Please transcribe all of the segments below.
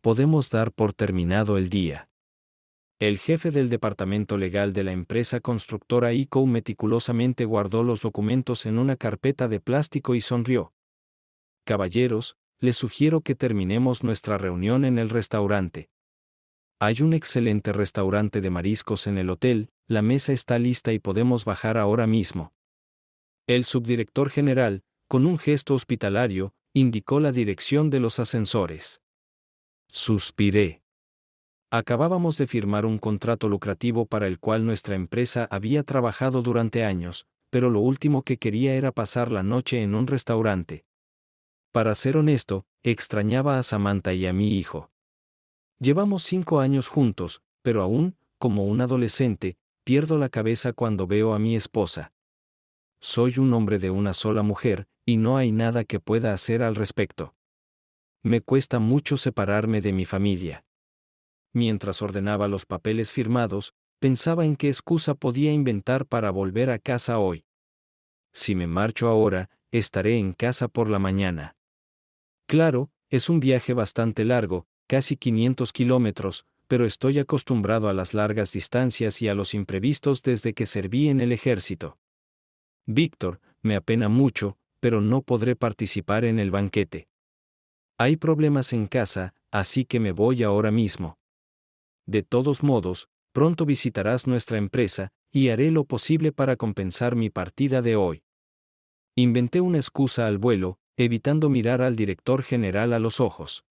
podemos dar por terminado el día. El jefe del departamento legal de la empresa constructora ICO meticulosamente guardó los documentos en una carpeta de plástico y sonrió. Caballeros, les sugiero que terminemos nuestra reunión en el restaurante. Hay un excelente restaurante de mariscos en el hotel, la mesa está lista y podemos bajar ahora mismo. El subdirector general, con un gesto hospitalario, indicó la dirección de los ascensores. Suspiré. Acabábamos de firmar un contrato lucrativo para el cual nuestra empresa había trabajado durante años, pero lo último que quería era pasar la noche en un restaurante. Para ser honesto, extrañaba a Samantha y a mi hijo. Llevamos 5 años juntos, pero aún, como un adolescente, pierdo la cabeza cuando veo a mi esposa. Soy un hombre de una sola mujer, y no hay nada que pueda hacer al respecto. Me cuesta mucho separarme de mi familia. Mientras ordenaba los papeles firmados, pensaba en qué excusa podía inventar para volver a casa hoy. Si me marcho ahora, estaré en casa por la mañana. Claro, es un viaje bastante largo, casi 500 kilómetros, pero estoy acostumbrado a las largas distancias y a los imprevistos desde que serví en el ejército. Víctor, me apena mucho, pero no podré participar en el banquete. Hay problemas en casa, así que me voy ahora mismo. De todos modos, pronto visitarás nuestra empresa, y haré lo posible para compensar mi partida de hoy. Inventé una excusa al vuelo, evitando mirar al director general a los ojos.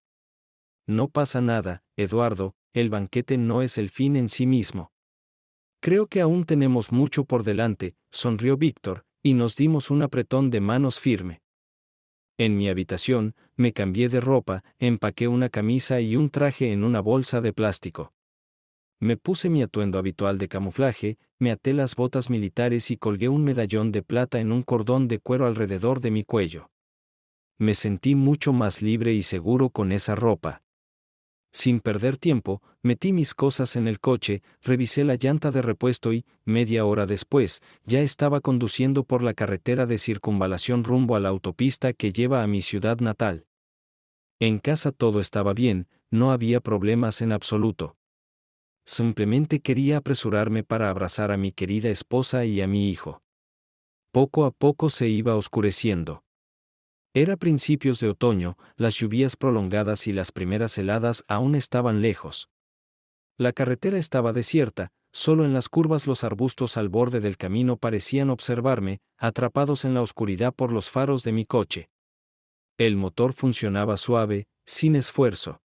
No pasa nada, Eduardo, el banquete no es el fin en sí mismo. Creo que aún tenemos mucho por delante, sonrió Víctor, y nos dimos un apretón de manos firme. En mi habitación, me cambié de ropa, empaqué una camisa y un traje en una bolsa de plástico. Me puse mi atuendo habitual de camuflaje, me até las botas militares y colgué un medallón de plata en un cordón de cuero alrededor de mi cuello. Me sentí mucho más libre y seguro con esa ropa. Sin perder tiempo, metí mis cosas en el coche, revisé la llanta de repuesto y, media hora después, ya estaba conduciendo por la carretera de circunvalación rumbo a la autopista que lleva a mi ciudad natal. En casa todo estaba bien, no había problemas en absoluto. Simplemente quería apresurarme para abrazar a mi querida esposa y a mi hijo. Poco a poco se iba oscureciendo. Era principios de otoño, las lluvias prolongadas y las primeras heladas aún estaban lejos. La carretera estaba desierta, solo en las curvas los arbustos al borde del camino parecían observarme, atrapados en la oscuridad por los faros de mi coche. El motor funcionaba suave, sin esfuerzo.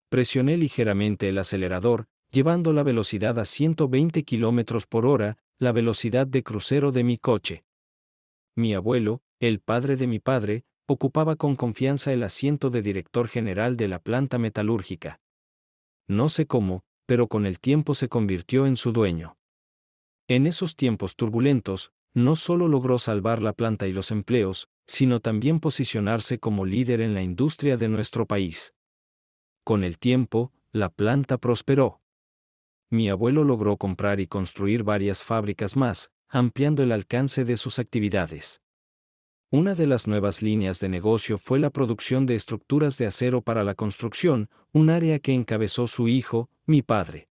Presioné ligeramente el acelerador, llevando la velocidad a 120 km por hora, la velocidad de crucero de mi coche. Mi abuelo, el padre de mi padre, ocupaba con confianza el asiento de director general de la planta metalúrgica. No sé cómo, pero con el tiempo se convirtió en su dueño. En esos tiempos turbulentos, no solo logró salvar la planta y los empleos, sino también posicionarse como líder en la industria de nuestro país. Con el tiempo, la planta prosperó. Mi abuelo logró comprar y construir varias fábricas más, ampliando el alcance de sus actividades. Una de las nuevas líneas de negocio fue la producción de estructuras de acero para la construcción, un área que encabezó su hijo, mi padre.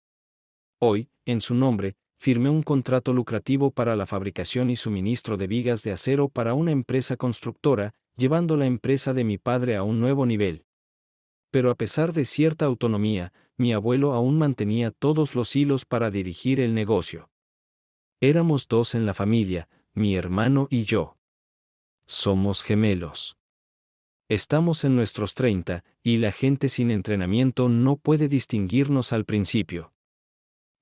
Hoy, en su nombre, firmé un contrato lucrativo para la fabricación y suministro de vigas de acero para una empresa constructora, llevando la empresa de mi padre a un nuevo nivel. Pero a pesar de cierta autonomía, mi abuelo aún mantenía todos los hilos para dirigir el negocio. Éramos dos en la familia, mi hermano y yo. Somos gemelos. Estamos en nuestros 30, y la gente sin entrenamiento no puede distinguirnos al principio.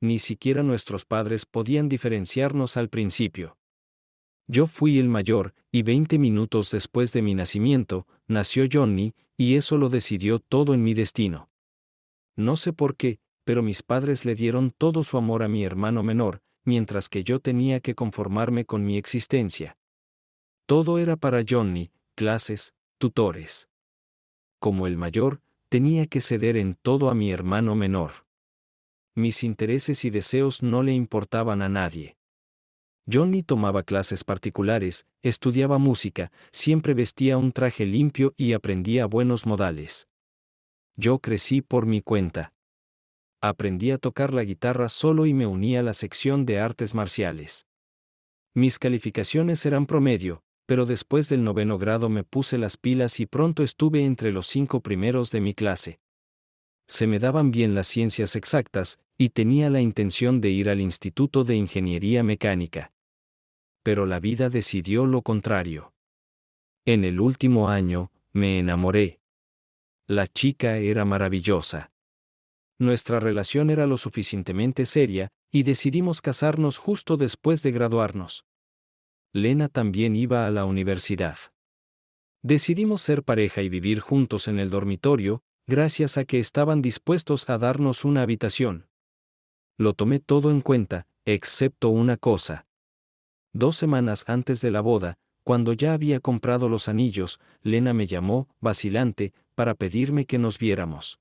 Ni siquiera nuestros padres podían diferenciarnos al principio. Yo fui el mayor, y 20 minutos después de mi nacimiento, nació Johnny, y eso lo decidió todo en mi destino. No sé por qué, pero mis padres le dieron todo su amor a mi hermano menor, mientras que yo tenía que conformarme con mi existencia. Todo era para Johnny, clases, tutores. Como el mayor, tenía que ceder en todo a mi hermano menor. Mis intereses y deseos no le importaban a nadie. Johnny tomaba clases particulares, estudiaba música, siempre vestía un traje limpio y aprendía buenos modales. Yo crecí por mi cuenta. Aprendí a tocar la guitarra solo y me uní a la sección de artes marciales. Mis calificaciones eran promedio, pero después del 9º grado me puse las pilas y pronto estuve entre los 5 primeros de mi clase. Se me daban bien las ciencias exactas, y tenía la intención de ir al Instituto de Ingeniería Mecánica. Pero la vida decidió lo contrario. En el último año, me enamoré. La chica era maravillosa. Nuestra relación era lo suficientemente seria, y decidimos casarnos justo después de graduarnos. Lena también iba a la universidad. Decidimos ser pareja y vivir juntos en el dormitorio, gracias a que estaban dispuestos a darnos una habitación. Lo tomé todo en cuenta, excepto una cosa. 2 semanas antes de la boda, cuando ya había comprado los anillos, Lena me llamó, vacilante, para pedirme que nos viéramos.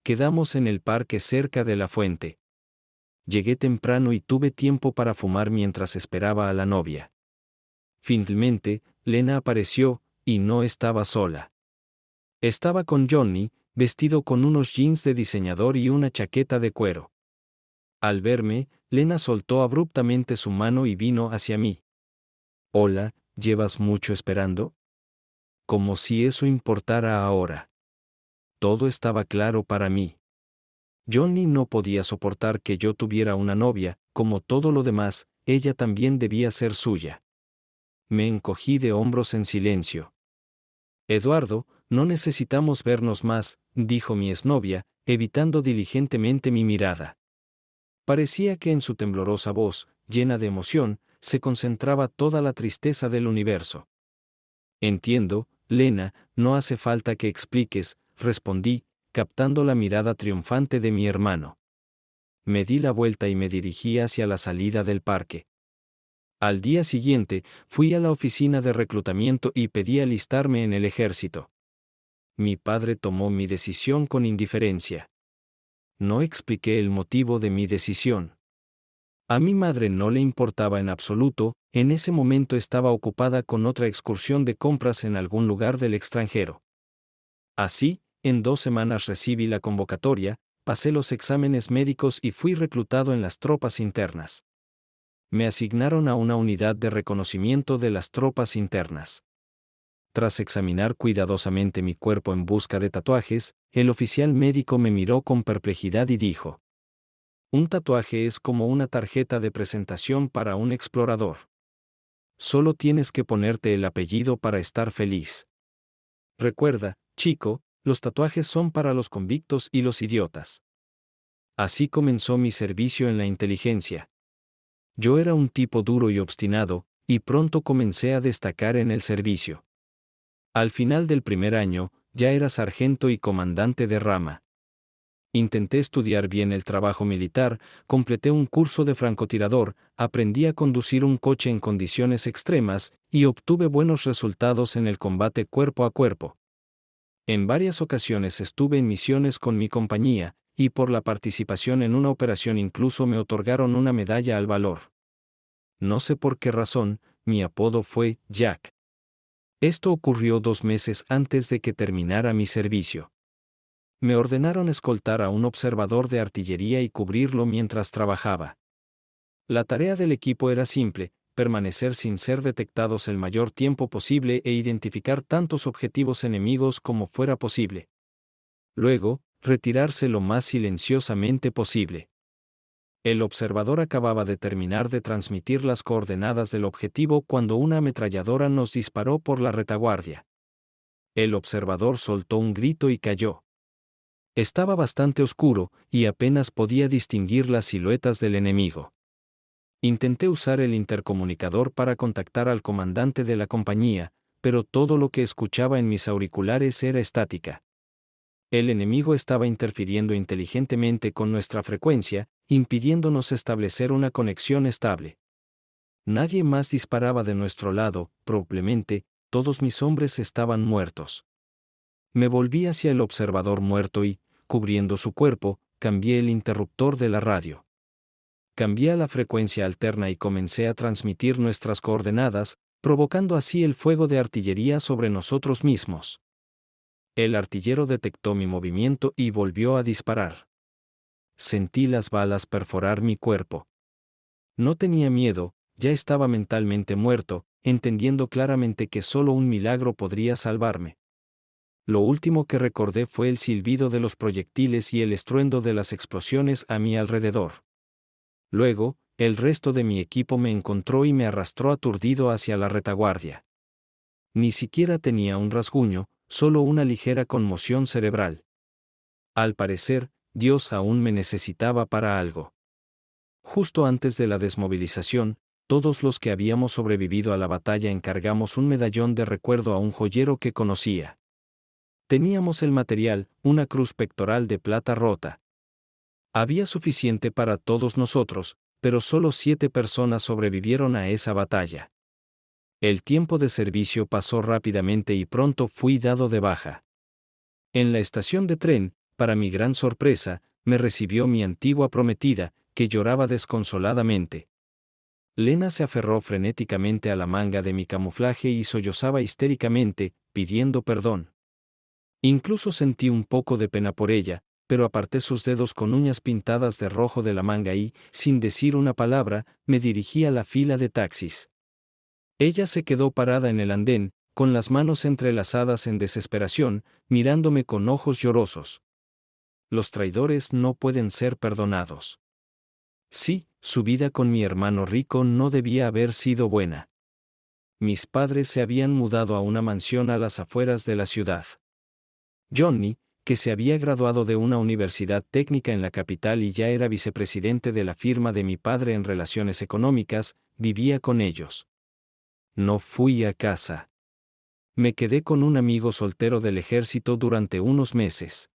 Quedamos en el parque cerca de la fuente. Llegué temprano y tuve tiempo para fumar mientras esperaba a la novia. Finalmente, Lena apareció, y no estaba sola. Estaba con Johnny, vestido con unos jeans de diseñador y una chaqueta de cuero. Al verme, Lena soltó abruptamente su mano y vino hacia mí. «Hola, ¿llevas mucho esperando?» Como si eso importara ahora. Todo estaba claro para mí. Johnny no podía soportar que yo tuviera una novia, como todo lo demás, ella también debía ser suya. Me encogí de hombros en silencio. «Eduardo, no necesitamos vernos más», dijo mi exnovia, evitando diligentemente mi mirada. Parecía que en su temblorosa voz, llena de emoción, se concentraba toda la tristeza del universo. «Entiendo, Lena, no hace falta que expliques», respondí, captando la mirada triunfante de mi hermano. Me di la vuelta y me dirigí hacia la salida del parque. Al día siguiente, fui a la oficina de reclutamiento y pedí alistarme en el ejército. Mi padre tomó mi decisión con indiferencia. No expliqué el motivo de mi decisión. A mi madre no le importaba en absoluto, en ese momento estaba ocupada con otra excursión de compras en algún lugar del extranjero. Así, en 2 semanas recibí la convocatoria, pasé los exámenes médicos y fui reclutado en las tropas internas. Me asignaron a una unidad de reconocimiento de las tropas internas. Tras examinar cuidadosamente mi cuerpo en busca de tatuajes, el oficial médico me miró con perplejidad y dijo: «Un tatuaje es como una tarjeta de presentación para un explorador. Solo tienes que ponerte el apellido para estar feliz. Recuerda, chico, los tatuajes son para los convictos y los idiotas». Así comenzó mi servicio en la inteligencia. Yo era un tipo duro y obstinado, y pronto comencé a destacar en el servicio. Al final del primer año, ya era sargento y comandante de rama. Intenté estudiar bien el trabajo militar, completé un curso de francotirador, aprendí a conducir un coche en condiciones extremas, y obtuve buenos resultados en el combate cuerpo a cuerpo. En varias ocasiones estuve en misiones con mi compañía, y por la participación en una operación incluso me otorgaron una medalla al valor. No sé por qué razón, mi apodo fue Jack. Esto ocurrió 2 meses antes de que terminara mi servicio. Me ordenaron escoltar a un observador de artillería y cubrirlo mientras trabajaba. La tarea del equipo era simple: permanecer sin ser detectados el mayor tiempo posible e identificar tantos objetivos enemigos como fuera posible. Luego, retirarse lo más silenciosamente posible. El observador acababa de terminar de transmitir las coordenadas del objetivo cuando una ametralladora nos disparó por la retaguardia. El observador soltó un grito y cayó. Estaba bastante oscuro, y apenas podía distinguir las siluetas del enemigo. Intenté usar el intercomunicador para contactar al comandante de la compañía, pero todo lo que escuchaba en mis auriculares era estática. El enemigo estaba interfiriendo inteligentemente con nuestra frecuencia, impidiéndonos establecer una conexión estable. Nadie más disparaba de nuestro lado, probablemente, todos mis hombres estaban muertos. Me volví hacia el observador muerto y, cubriendo su cuerpo, cambié el interruptor de la radio. Cambié a la frecuencia alterna y comencé a transmitir nuestras coordenadas, provocando así el fuego de artillería sobre nosotros mismos. El artillero detectó mi movimiento y volvió a disparar. Sentí las balas perforar mi cuerpo. No tenía miedo, ya estaba mentalmente muerto, entendiendo claramente que solo un milagro podría salvarme. Lo último que recordé fue el silbido de los proyectiles y el estruendo de las explosiones a mi alrededor. Luego, el resto de mi equipo me encontró y me arrastró aturdido hacia la retaguardia. Ni siquiera tenía un rasguño, solo una ligera conmoción cerebral. Al parecer, Dios aún me necesitaba para algo. Justo antes de la desmovilización, todos los que habíamos sobrevivido a la batalla encargamos un medallón de recuerdo a un joyero que conocía. Teníamos el material, una cruz pectoral de plata rota. Había suficiente para todos nosotros, pero solo 7 personas sobrevivieron a esa batalla. El tiempo de servicio pasó rápidamente y pronto fui dado de baja. En la estación de tren, para mi gran sorpresa, me recibió mi antigua prometida, que lloraba desconsoladamente. Lena se aferró frenéticamente a la manga de mi camuflaje y sollozaba histéricamente, pidiendo perdón. Incluso sentí un poco de pena por ella, pero aparté sus dedos con uñas pintadas de rojo de la manga y, sin decir una palabra, me dirigí a la fila de taxis. Ella se quedó parada en el andén, con las manos entrelazadas en desesperación, mirándome con ojos llorosos. Los traidores no pueden ser perdonados. Sí, su vida con mi hermano rico no debía haber sido buena. Mis padres se habían mudado a una mansión a las afueras de la ciudad. Johnny, que se había graduado de una universidad técnica en la capital y ya era vicepresidente de la firma de mi padre en relaciones económicas, vivía con ellos. No fui a casa. Me quedé con un amigo soltero del ejército durante unos meses.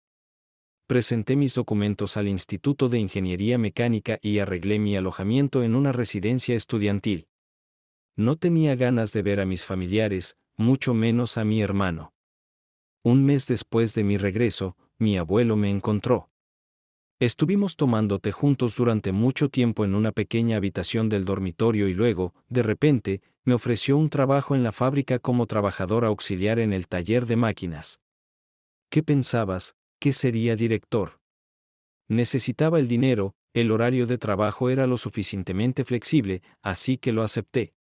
Presenté mis documentos al Instituto de Ingeniería Mecánica y arreglé mi alojamiento en una residencia estudiantil. No tenía ganas de ver a mis familiares, mucho menos a mi hermano. Un mes después de mi regreso, mi abuelo me encontró. Estuvimos tomando té juntos durante mucho tiempo en una pequeña habitación del dormitorio y luego, de repente, me ofreció un trabajo en la fábrica como trabajador auxiliar en el taller de máquinas. ¿Qué pensabas? ¿Que sería director? Necesitaba el dinero, el horario de trabajo era lo suficientemente flexible, así que lo acepté.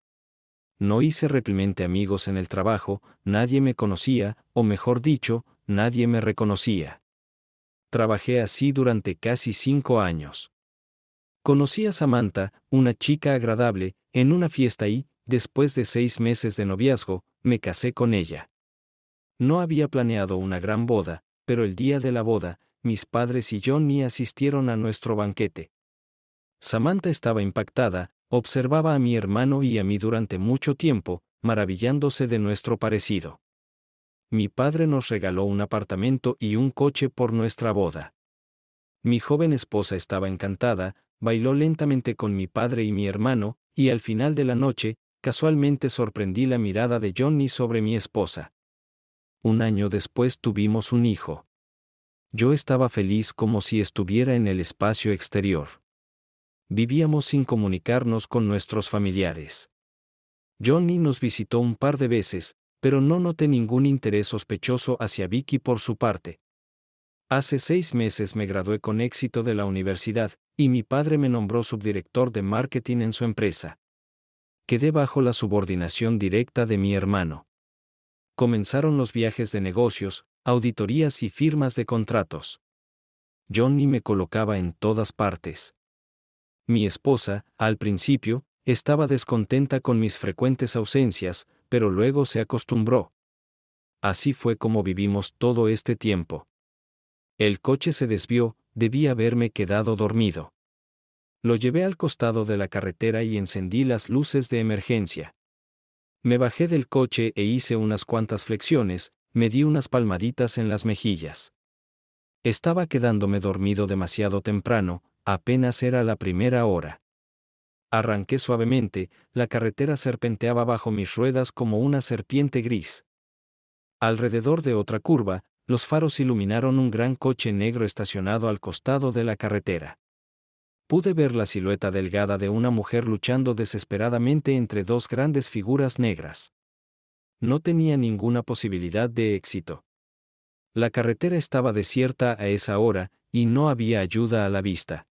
No hice realmente amigos en el trabajo, nadie me conocía, o mejor dicho, nadie me reconocía. Trabajé así durante casi 5 años. Conocí a Samantha, una chica agradable, en una fiesta y, después de 6 meses de noviazgo, me casé con ella. No había planeado una gran boda, pero el día de la boda, mis padres y Johnny asistieron a nuestro banquete. Samantha estaba impactada, observaba a mi hermano y a mí durante mucho tiempo, maravillándose de nuestro parecido. Mi padre nos regaló un apartamento y un coche por nuestra boda. Mi joven esposa estaba encantada, bailó lentamente con mi padre y mi hermano, y al final de la noche, casualmente sorprendí la mirada de Johnny sobre mi esposa. Un año después tuvimos un hijo. Yo estaba feliz como si estuviera en el espacio exterior. Vivíamos sin comunicarnos con nuestros familiares. Johnny nos visitó un par de veces, pero no noté ningún interés sospechoso hacia Vicky por su parte. Hace 6 meses me gradué con éxito de la universidad, y mi padre me nombró subdirector de marketing en su empresa. Quedé bajo la subordinación directa de mi hermano. Comenzaron los viajes de negocios, auditorías y firmas de contratos. Johnny me colocaba en todas partes. Mi esposa, al principio, estaba descontenta con mis frecuentes ausencias, pero luego se acostumbró. Así fue como vivimos todo este tiempo. El coche se desvió, debí haberme quedado dormido. Lo llevé al costado de la carretera y encendí las luces de emergencia. Me bajé del coche e hice unas cuantas flexiones, me di unas palmaditas en las mejillas. Estaba quedándome dormido demasiado temprano, apenas era la primera hora. Arranqué suavemente, la carretera serpenteaba bajo mis ruedas como una serpiente gris. Alrededor de otra curva, los faros iluminaron un gran coche negro estacionado al costado de la carretera. Pude ver la silueta delgada de una mujer luchando desesperadamente entre 2 grandes figuras negras. No tenía ninguna posibilidad de éxito. La carretera estaba desierta a esa hora, y no había ayuda a la vista.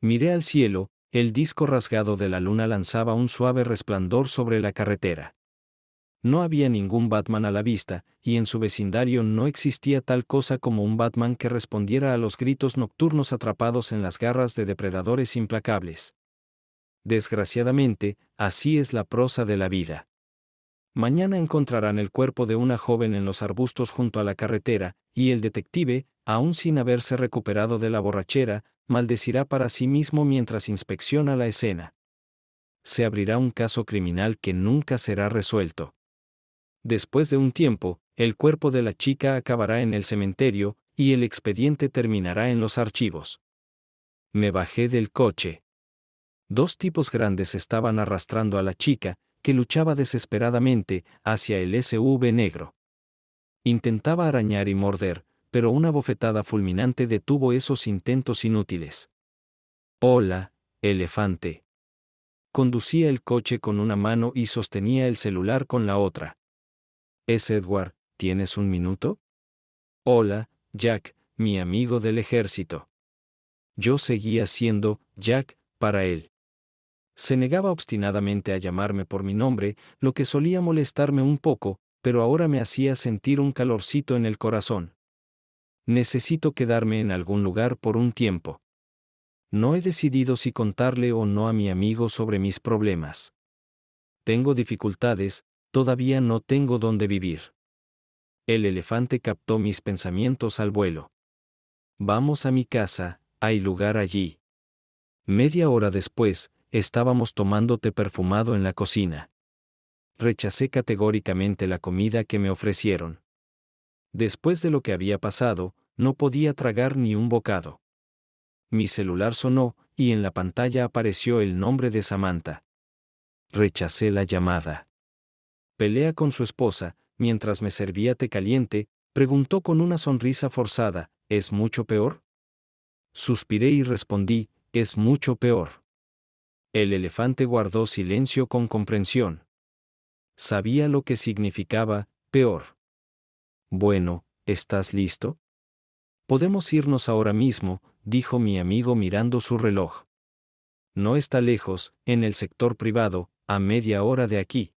Miré al cielo, el disco rasgado de la luna lanzaba un suave resplandor sobre la carretera. No había ningún Batman a la vista, y en su vecindario no existía tal cosa como un Batman que respondiera a los gritos nocturnos atrapados en las garras de depredadores implacables. Desgraciadamente, así es la prosa de la vida. Mañana encontrarán el cuerpo de una joven en los arbustos junto a la carretera, y el detective, aún sin haberse recuperado de la borrachera, maldecirá para sí mismo mientras inspecciona la escena. Se abrirá un caso criminal que nunca será resuelto. Después de un tiempo, el cuerpo de la chica acabará en el cementerio, y el expediente terminará en los archivos. Me bajé del coche. 2 tipos grandes estaban arrastrando a la chica, que luchaba desesperadamente, hacia el SUV negro. Intentaba arañar y morder, pero una bofetada fulminante detuvo esos intentos inútiles. Hola, elefante. Conducía el coche con una mano y sostenía el celular con la otra. ¿Es Edward? ¿Tienes un minuto? Hola, Jack, mi amigo del ejército. Yo seguía siendo Jack para él. Se negaba obstinadamente a llamarme por mi nombre, lo que solía molestarme un poco, pero ahora me hacía sentir un calorcito en el corazón. Necesito quedarme en algún lugar por un tiempo. No he decidido si contarle o no a mi amigo sobre mis problemas. Tengo dificultades, todavía no tengo dónde vivir. El elefante captó mis pensamientos al vuelo. Vamos a mi casa, hay lugar allí. Media hora después, estábamos tomando té perfumado en la cocina. Rechacé categóricamente la comida que me ofrecieron. Después de lo que había pasado, no podía tragar ni un bocado. Mi celular sonó, y en la pantalla apareció el nombre de Samantha. Rechacé la llamada. Pelea con su esposa, mientras me servía té caliente, preguntó con una sonrisa forzada, ¿es mucho peor? Suspiré y respondí, es mucho peor. El elefante guardó silencio con comprensión. Sabía lo que significaba, peor. Bueno, ¿estás listo? Podemos irnos ahora mismo, dijo mi amigo mirando su reloj. No está lejos, en el sector privado, a media hora de aquí.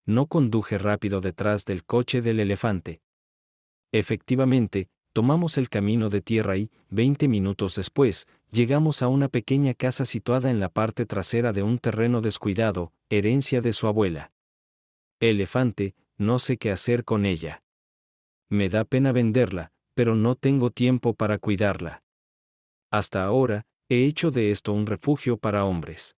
No conduje rápido detrás del coche del elefante. Efectivamente, tomamos el camino de tierra y, 20 minutos después, llegamos a una pequeña casa situada en la parte trasera de un terreno descuidado, herencia de su abuela. Elefante, no sé qué hacer con ella. Me da pena venderla, pero no tengo tiempo para cuidarla. Hasta ahora, he hecho de esto un refugio para hombres.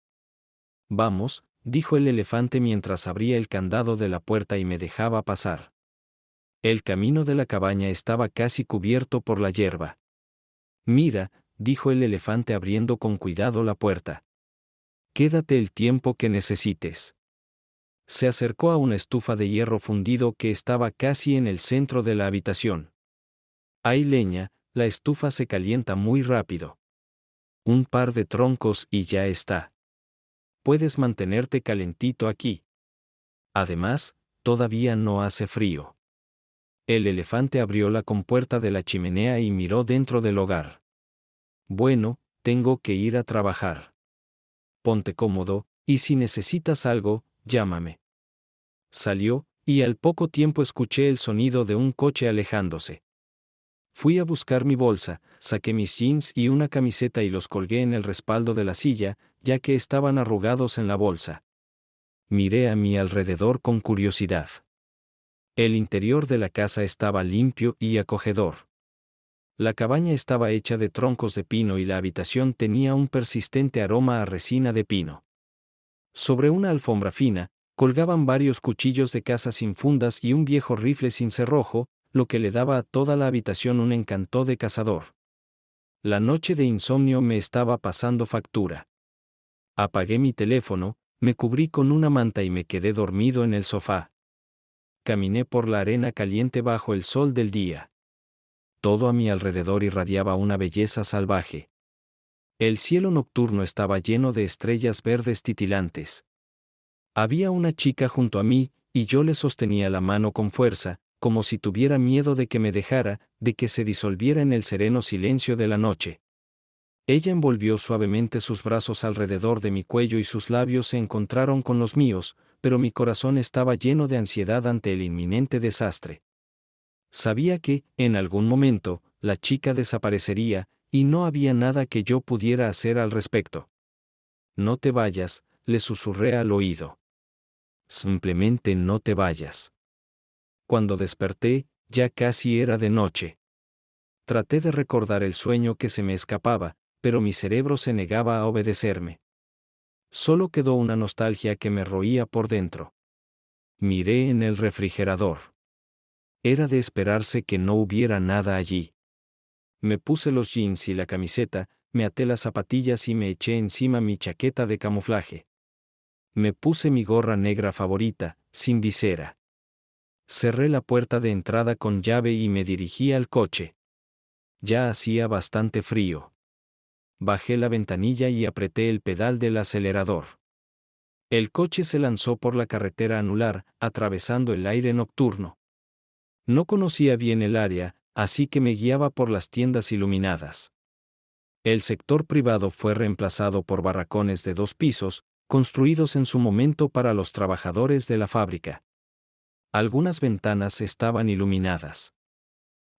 Vamos, dijo el elefante mientras abría el candado de la puerta y me dejaba pasar. El camino de la cabaña estaba casi cubierto por la hierba. Mira, dijo el elefante abriendo con cuidado la puerta. Quédate el tiempo que necesites. Se acercó a una estufa de hierro fundido que estaba casi en el centro de la habitación. Hay leña, la estufa se calienta muy rápido. Un par de troncos y ya está. Puedes mantenerte calentito aquí. Además, todavía no hace frío. El elefante abrió la compuerta de la chimenea y miró dentro del hogar. Bueno, tengo que ir a trabajar. Ponte cómodo, y si necesitas algo, llámame. Salió, y al poco tiempo escuché el sonido de un coche alejándose. Fui a buscar mi bolsa, saqué mis jeans y una camiseta y los colgué en el respaldo de la silla, ya que estaban arrugados en la bolsa. Miré a mi alrededor con curiosidad. El interior de la casa estaba limpio y acogedor. La cabaña estaba hecha de troncos de pino y la habitación tenía un persistente aroma a resina de pino. Sobre una alfombra fina, colgaban varios cuchillos de caza sin fundas y un viejo rifle sin cerrojo, lo que le daba a toda la habitación un encanto de cazador. La noche de insomnio me estaba pasando factura. Apagué mi teléfono, me cubrí con una manta y me quedé dormido en el sofá. Caminé por la arena caliente bajo el sol del día. Todo a mi alrededor irradiaba una belleza salvaje. El cielo nocturno estaba lleno de estrellas verdes titilantes. Había una chica junto a mí, y yo le sostenía la mano con fuerza, como si tuviera miedo de que me dejara, de que se disolviera en el sereno silencio de la noche. Ella envolvió suavemente sus brazos alrededor de mi cuello y sus labios se encontraron con los míos, pero mi corazón estaba lleno de ansiedad ante el inminente desastre. Sabía que, en algún momento, la chica desaparecería, y no había nada que yo pudiera hacer al respecto. No te vayas, le susurré al oído. Simplemente no te vayas. Cuando desperté, ya casi era de noche. Traté de recordar el sueño que se me escapaba, pero mi cerebro se negaba a obedecerme. Solo quedó una nostalgia que me roía por dentro. Miré en el refrigerador. Era de esperarse que no hubiera nada allí. Me puse los jeans y la camiseta, me até las zapatillas y me eché encima mi chaqueta de camuflaje. Me puse mi gorra negra favorita, sin visera. Cerré la puerta de entrada con llave y me dirigí al coche. Ya hacía bastante frío. Bajé la ventanilla y apreté el pedal del acelerador. El coche se lanzó por la carretera anular, atravesando el aire nocturno. No conocía bien el área, así que me guiaba por las tiendas iluminadas. El sector privado fue reemplazado por barracones de 2 pisos, construidos en su momento para los trabajadores de la fábrica. Algunas ventanas estaban iluminadas.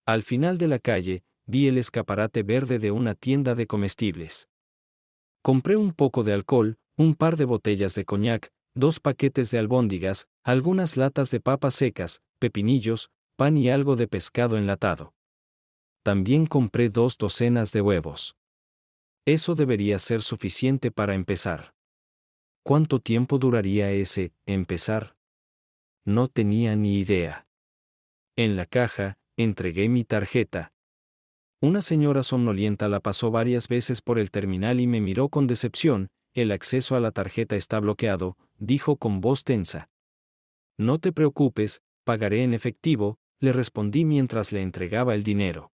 Al final de la calle, vi el escaparate verde de una tienda de comestibles. Compré un poco de alcohol, un par de botellas de coñac, 2 paquetes de albóndigas, algunas latas de papas secas, pepinillos, pan y algo de pescado enlatado. También compré 2 docenas de huevos. Eso debería ser suficiente para empezar. ¿Cuánto tiempo duraría ese empezar? No tenía ni idea. En la caja, entregué mi tarjeta. Una señora somnolienta la pasó varias veces por el terminal y me miró con decepción. El acceso a la tarjeta está bloqueado, dijo con voz tensa. No te preocupes, pagaré en efectivo, le respondí mientras le entregaba el dinero.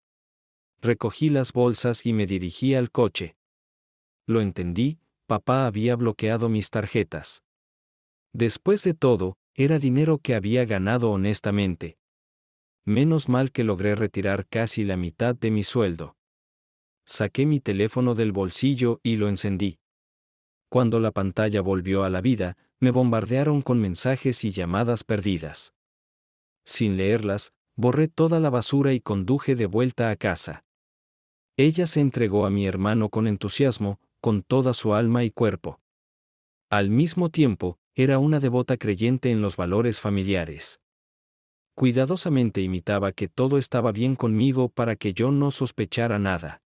Recogí las bolsas y me dirigí al coche. Lo entendí, papá había bloqueado mis tarjetas. Después de todo, era dinero que había ganado honestamente. Menos mal que logré retirar casi la mitad de mi sueldo. Saqué mi teléfono del bolsillo y lo encendí. Cuando la pantalla volvió a la vida, me bombardearon con mensajes y llamadas perdidas. Sin leerlas, borré toda la basura y conduje de vuelta a casa. Ella se entregó a mi hermano con entusiasmo, con toda su alma y cuerpo. Al mismo tiempo, era una devota creyente en los valores familiares. Cuidadosamente imitaba que todo estaba bien conmigo para que yo no sospechara nada.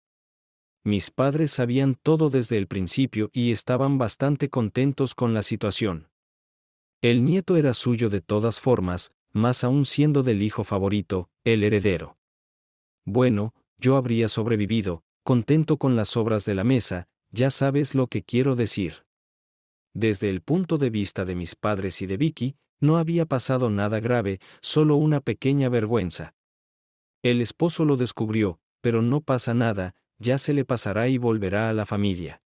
Mis padres sabían todo desde el principio y estaban bastante contentos con la situación. El nieto era suyo de todas formas, más aún siendo del hijo favorito, el heredero. Bueno, yo habría sobrevivido, contento con las sobras de la mesa, ya sabes lo que quiero decir. Desde el punto de vista de mis padres y de Vicky, no había pasado nada grave, solo una pequeña vergüenza. El esposo lo descubrió, pero no pasa nada, ya se le pasará y volverá a la familia.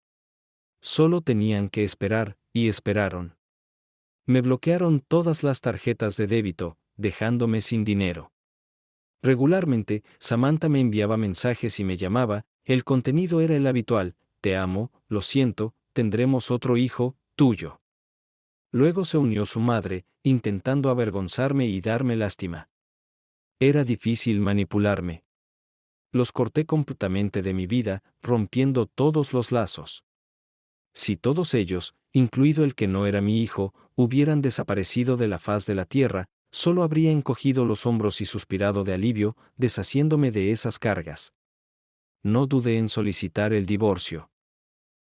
Solo tenían que esperar, y esperaron. Me bloquearon todas las tarjetas de débito, dejándome sin dinero. Regularmente, Samantha me enviaba mensajes y me llamaba, el contenido era el habitual: te amo, lo siento, tendremos otro hijo, tuyo. Luego se unió su madre, intentando avergonzarme y darme lástima. Era difícil manipularme. Los corté completamente de mi vida, rompiendo todos los lazos. Si todos ellos, incluido el que no era mi hijo, hubieran desaparecido de la faz de la tierra, solo habría encogido los hombros y suspirado de alivio, deshaciéndome de esas cargas. No dudé en solicitar el divorcio.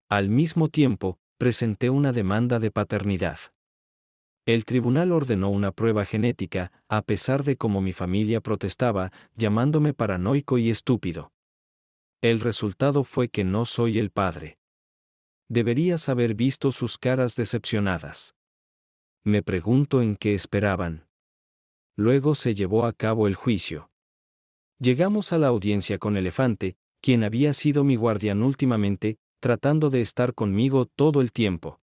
Al mismo tiempo, presenté una demanda de paternidad. El tribunal ordenó una prueba genética, a pesar de cómo mi familia protestaba, llamándome paranoico y estúpido. El resultado fue que no soy el padre. Deberías haber visto sus caras decepcionadas. Me pregunto en qué esperaban. Luego se llevó a cabo el juicio. Llegamos a la audiencia con Elefante, quien había sido mi guardián últimamente, tratando de estar conmigo todo el tiempo.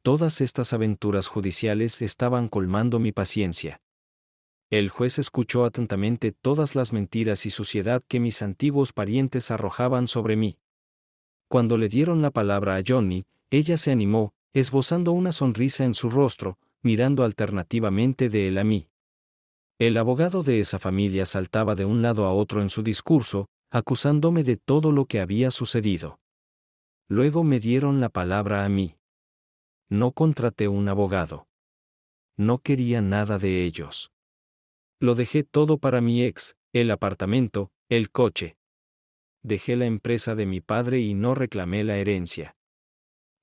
Todas estas aventuras judiciales estaban colmando mi paciencia. El juez escuchó atentamente todas las mentiras y suciedad que mis antiguos parientes arrojaban sobre mí. Cuando le dieron la palabra a Johnny, ella se animó, esbozando una sonrisa en su rostro, mirando alternativamente de él a mí. El abogado de esa familia saltaba de un lado a otro en su discurso, acusándome de todo lo que había sucedido. Luego me dieron la palabra a mí. No contraté un abogado. No quería nada de ellos. Lo dejé todo para mi ex, el apartamento, el coche. Dejé la empresa de mi padre y no reclamé la herencia.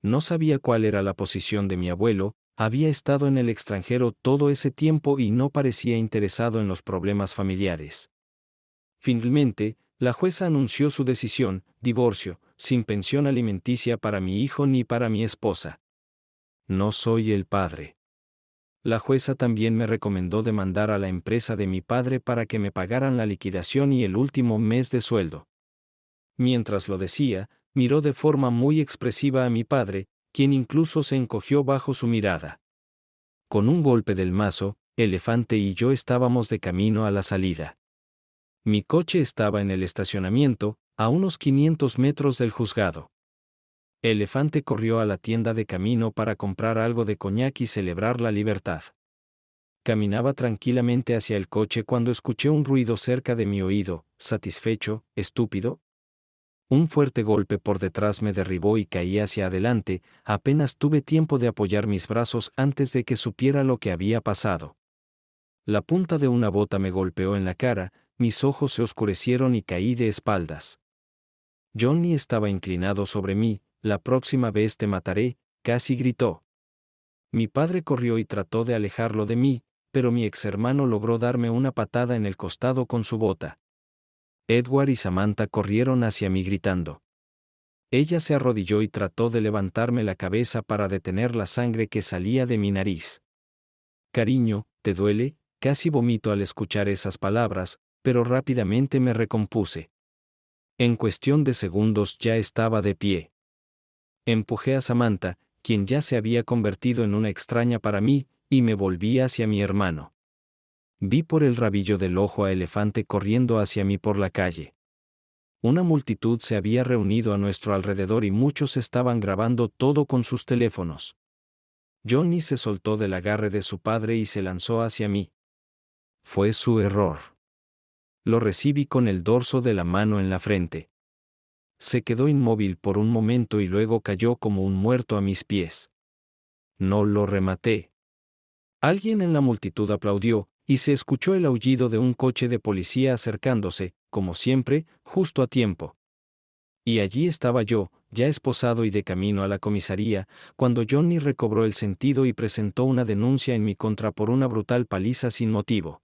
No sabía cuál era la posición de mi abuelo, había estado en el extranjero todo ese tiempo y no parecía interesado en los problemas familiares. Finalmente, la jueza anunció su decisión: divorcio, sin pensión alimenticia para mi hijo ni para mi esposa. No soy el padre. La jueza también me recomendó demandar a la empresa de mi padre para que me pagaran la liquidación y el último mes de sueldo. Mientras lo decía, miró de forma muy expresiva a mi padre, quien incluso se encogió bajo su mirada. Con un golpe del mazo, Elefante y yo estábamos de camino a la salida. Mi coche estaba en el estacionamiento, a unos 500 metros del juzgado. Elefante corrió a la tienda de camino para comprar algo de coñac y celebrar la libertad. Caminaba tranquilamente hacia el coche cuando escuché un ruido cerca de mi oído. ¿Satisfecho, estúpido? Un fuerte golpe por detrás me derribó y caí hacia adelante, apenas tuve tiempo de apoyar mis brazos antes de que supiera lo que había pasado. La punta de una bota me golpeó en la cara, mis ojos se oscurecieron y caí de espaldas. Johnny estaba inclinado sobre mí. «La próxima vez te mataré», casi gritó. Mi padre corrió y trató de alejarlo de mí, pero mi ex hermano logró darme una patada en el costado con su bota. Edward y Samantha corrieron hacia mí gritando. Ella se arrodilló y trató de levantarme la cabeza para detener la sangre que salía de mi nariz. «Cariño, ¿te duele?», casi vomito al escuchar esas palabras, pero rápidamente me recompuse. En cuestión de segundos ya estaba de pie. Empujé a Samantha, quien ya se había convertido en una extraña para mí, y me volví hacia mi hermano. Vi por el rabillo del ojo a Elefante corriendo hacia mí por la calle. Una multitud se había reunido a nuestro alrededor y muchos estaban grabando todo con sus teléfonos. Johnny se soltó del agarre de su padre y se lanzó hacia mí. Fue su error. Lo recibí con el dorso de la mano en la frente. Se quedó inmóvil por un momento y luego cayó como un muerto a mis pies. No lo rematé. Alguien en la multitud aplaudió, y se escuchó el aullido de un coche de policía acercándose, como siempre, justo a tiempo. Y allí estaba yo, ya esposado y de camino a la comisaría, cuando Johnny recobró el sentido y presentó una denuncia en mi contra por una brutal paliza sin motivo.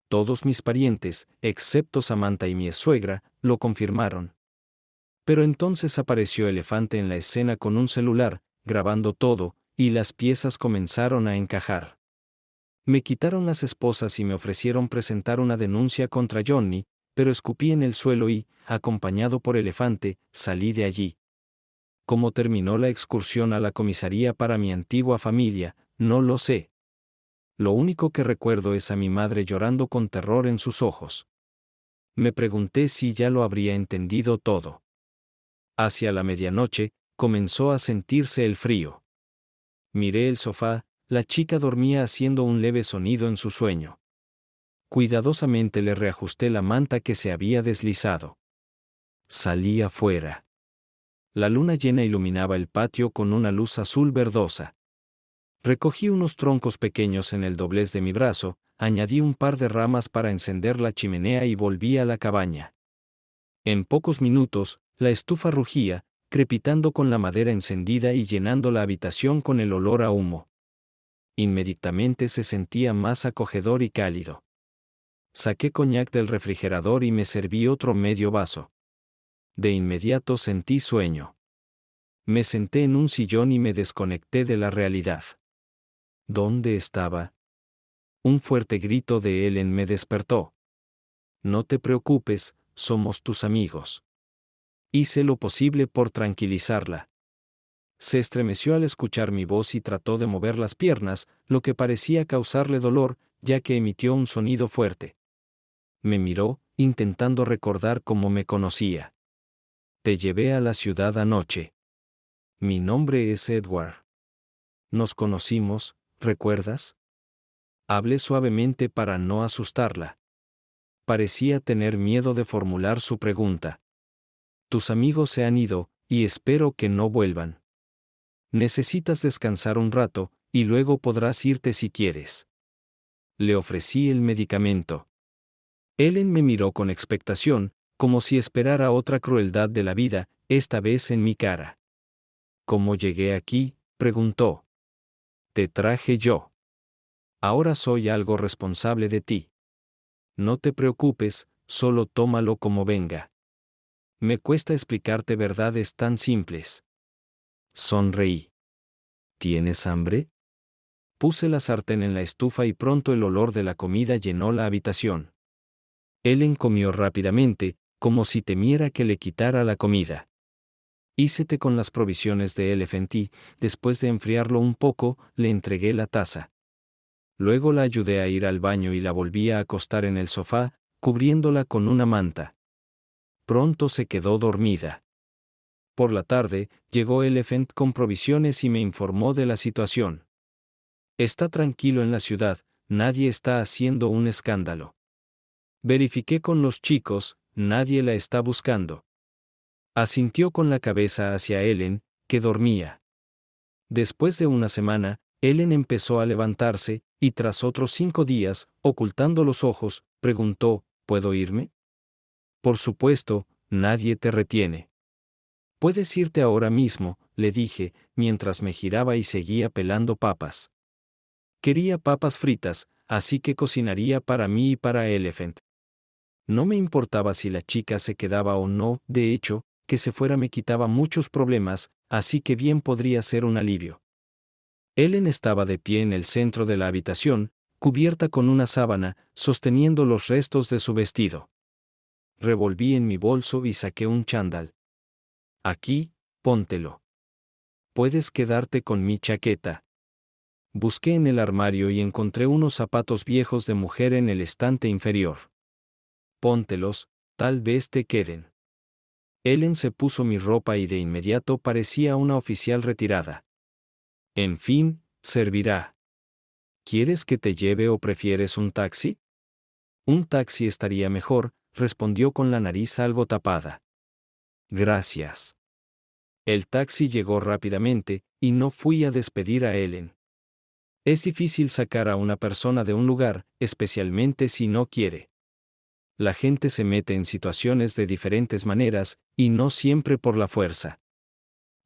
Todos mis parientes, excepto Samantha y mi suegra, lo confirmaron. Pero entonces apareció Elefante en la escena con un celular, grabando todo, y las piezas comenzaron a encajar. Me quitaron las esposas y me ofrecieron presentar una denuncia contra Johnny, pero escupí en el suelo y, acompañado por Elefante, salí de allí. ¿Cómo terminó la excursión a la comisaría para mi antigua familia? No lo sé. Lo único que recuerdo es a mi madre llorando con terror en sus ojos. Me pregunté si ya lo habría entendido todo. Hacia la medianoche, comenzó a sentirse el frío. Miré el sofá, la chica dormía haciendo un leve sonido en su sueño. Cuidadosamente le reajusté la manta que se había deslizado. Salí afuera. La luna llena iluminaba el patio con una luz azul verdosa. Recogí unos troncos pequeños en el doblez de mi brazo, añadí un par de ramas para encender la chimenea y volví a la cabaña. En pocos minutos, la estufa rugía, crepitando con la madera encendida y llenando la habitación con el olor a humo. Inmediatamente se sentía más acogedor y cálido. Saqué coñac del refrigerador y me serví otro medio vaso. De inmediato sentí sueño. Me senté en un sillón y me desconecté de la realidad. ¿Dónde estaba? Un fuerte grito de Ellen me despertó. No te preocupes, somos tus amigos. Hice lo posible por tranquilizarla. Se estremeció al escuchar mi voz y trató de mover las piernas, lo que parecía causarle dolor, ya que emitió un sonido fuerte. Me miró, intentando recordar cómo me conocía. Te llevé a la ciudad anoche. Mi nombre es Edward. Nos conocimos, ¿recuerdas? Hablé suavemente para no asustarla. Parecía tener miedo de formular su pregunta. Tus amigos se han ido, y espero que no vuelvan. Necesitas descansar un rato, y luego podrás irte si quieres. Le ofrecí el medicamento. Ellen me miró con expectación, como si esperara otra crueldad de la vida, esta vez en mi cara. ¿Cómo llegué aquí?, preguntó. Te traje yo. Ahora soy algo responsable de ti. No te preocupes, solo tómalo como venga. Me cuesta explicarte verdades tan simples. Sonreí. ¿Tienes hambre? Puse la sartén en la estufa y pronto el olor de la comida llenó la habitación. Ellen comió rápidamente, como si temiera que le quitara la comida. Hice té con las provisiones de Elephant y, después de enfriarlo un poco, le entregué la taza. Luego la ayudé a ir al baño y la volví a acostar en el sofá, cubriéndola con una manta. Pronto se quedó dormida. Por la tarde, llegó Elephant con provisiones y me informó de la situación. Está tranquilo en la ciudad, nadie está haciendo un escándalo. Verifiqué con los chicos, nadie la está buscando. Asintió con la cabeza hacia Ellen, que dormía. Después de una semana, Ellen empezó a levantarse, y tras otros 5 días, ocultando los ojos, preguntó, ¿puedo irme? Por supuesto, nadie te retiene. Puedes irte ahora mismo, le dije, mientras me giraba y seguía pelando papas. Quería papas fritas, así que cocinaría para mí y para Elephant. No me importaba si la chica se quedaba o no, de hecho, que se fuera me quitaba muchos problemas, así que bien podría ser un alivio. Ellen estaba de pie en el centro de la habitación, cubierta con una sábana, sosteniendo los restos de su vestido. Revolví en mi bolso y saqué un chándal. Aquí, póntelo. Puedes quedarte con mi chaqueta. Busqué en el armario y encontré unos zapatos viejos de mujer en el estante inferior. Póntelos, tal vez te queden. Ellen se puso mi ropa y de inmediato parecía una oficial retirada. En fin, servirá. ¿Quieres que te lleve o prefieres un taxi? Un taxi estaría mejor, respondió con la nariz algo tapada. Gracias. El taxi llegó rápidamente, y no fui a despedir a Ellen. Es difícil sacar a una persona de un lugar, especialmente si no quiere. La gente se mete en situaciones de diferentes maneras, y no siempre por la fuerza.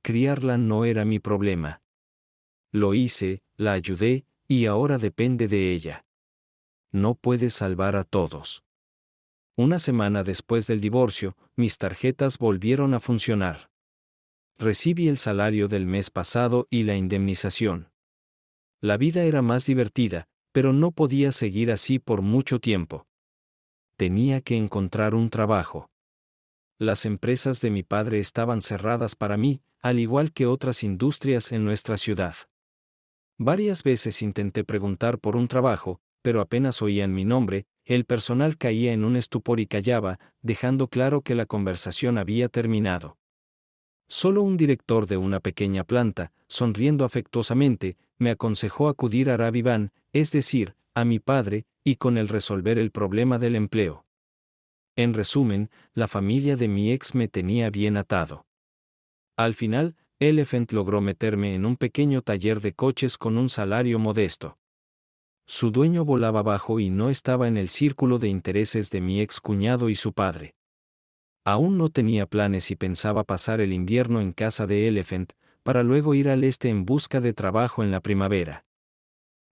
Criarla no era mi problema. Lo hice, la ayudé, y ahora depende de ella. No puedes salvar a todos. Una semana después del divorcio, mis tarjetas volvieron a funcionar. Recibí el salario del mes pasado y la indemnización. La vida era más divertida, pero no podía seguir así por mucho tiempo. Tenía que encontrar un trabajo. Las empresas de mi padre estaban cerradas para mí, al igual que otras industrias en nuestra ciudad. Varias veces intenté preguntar por un trabajo, pero apenas oían mi nombre, el personal caía en un estupor y callaba, dejando claro que la conversación había terminado. Solo un director de una pequeña planta, sonriendo afectuosamente, me aconsejó acudir a Ravivan, es decir, a mi padre, y con él resolver el problema del empleo. En resumen, la familia de mi ex me tenía bien atado. Al final, Elephant logró meterme en un pequeño taller de coches con un salario modesto. Su dueño volaba bajo y no estaba en el círculo de intereses de mi ex cuñado y su padre. Aún no tenía planes y pensaba pasar el invierno en casa de Elephant, para luego ir al este en busca de trabajo en la primavera.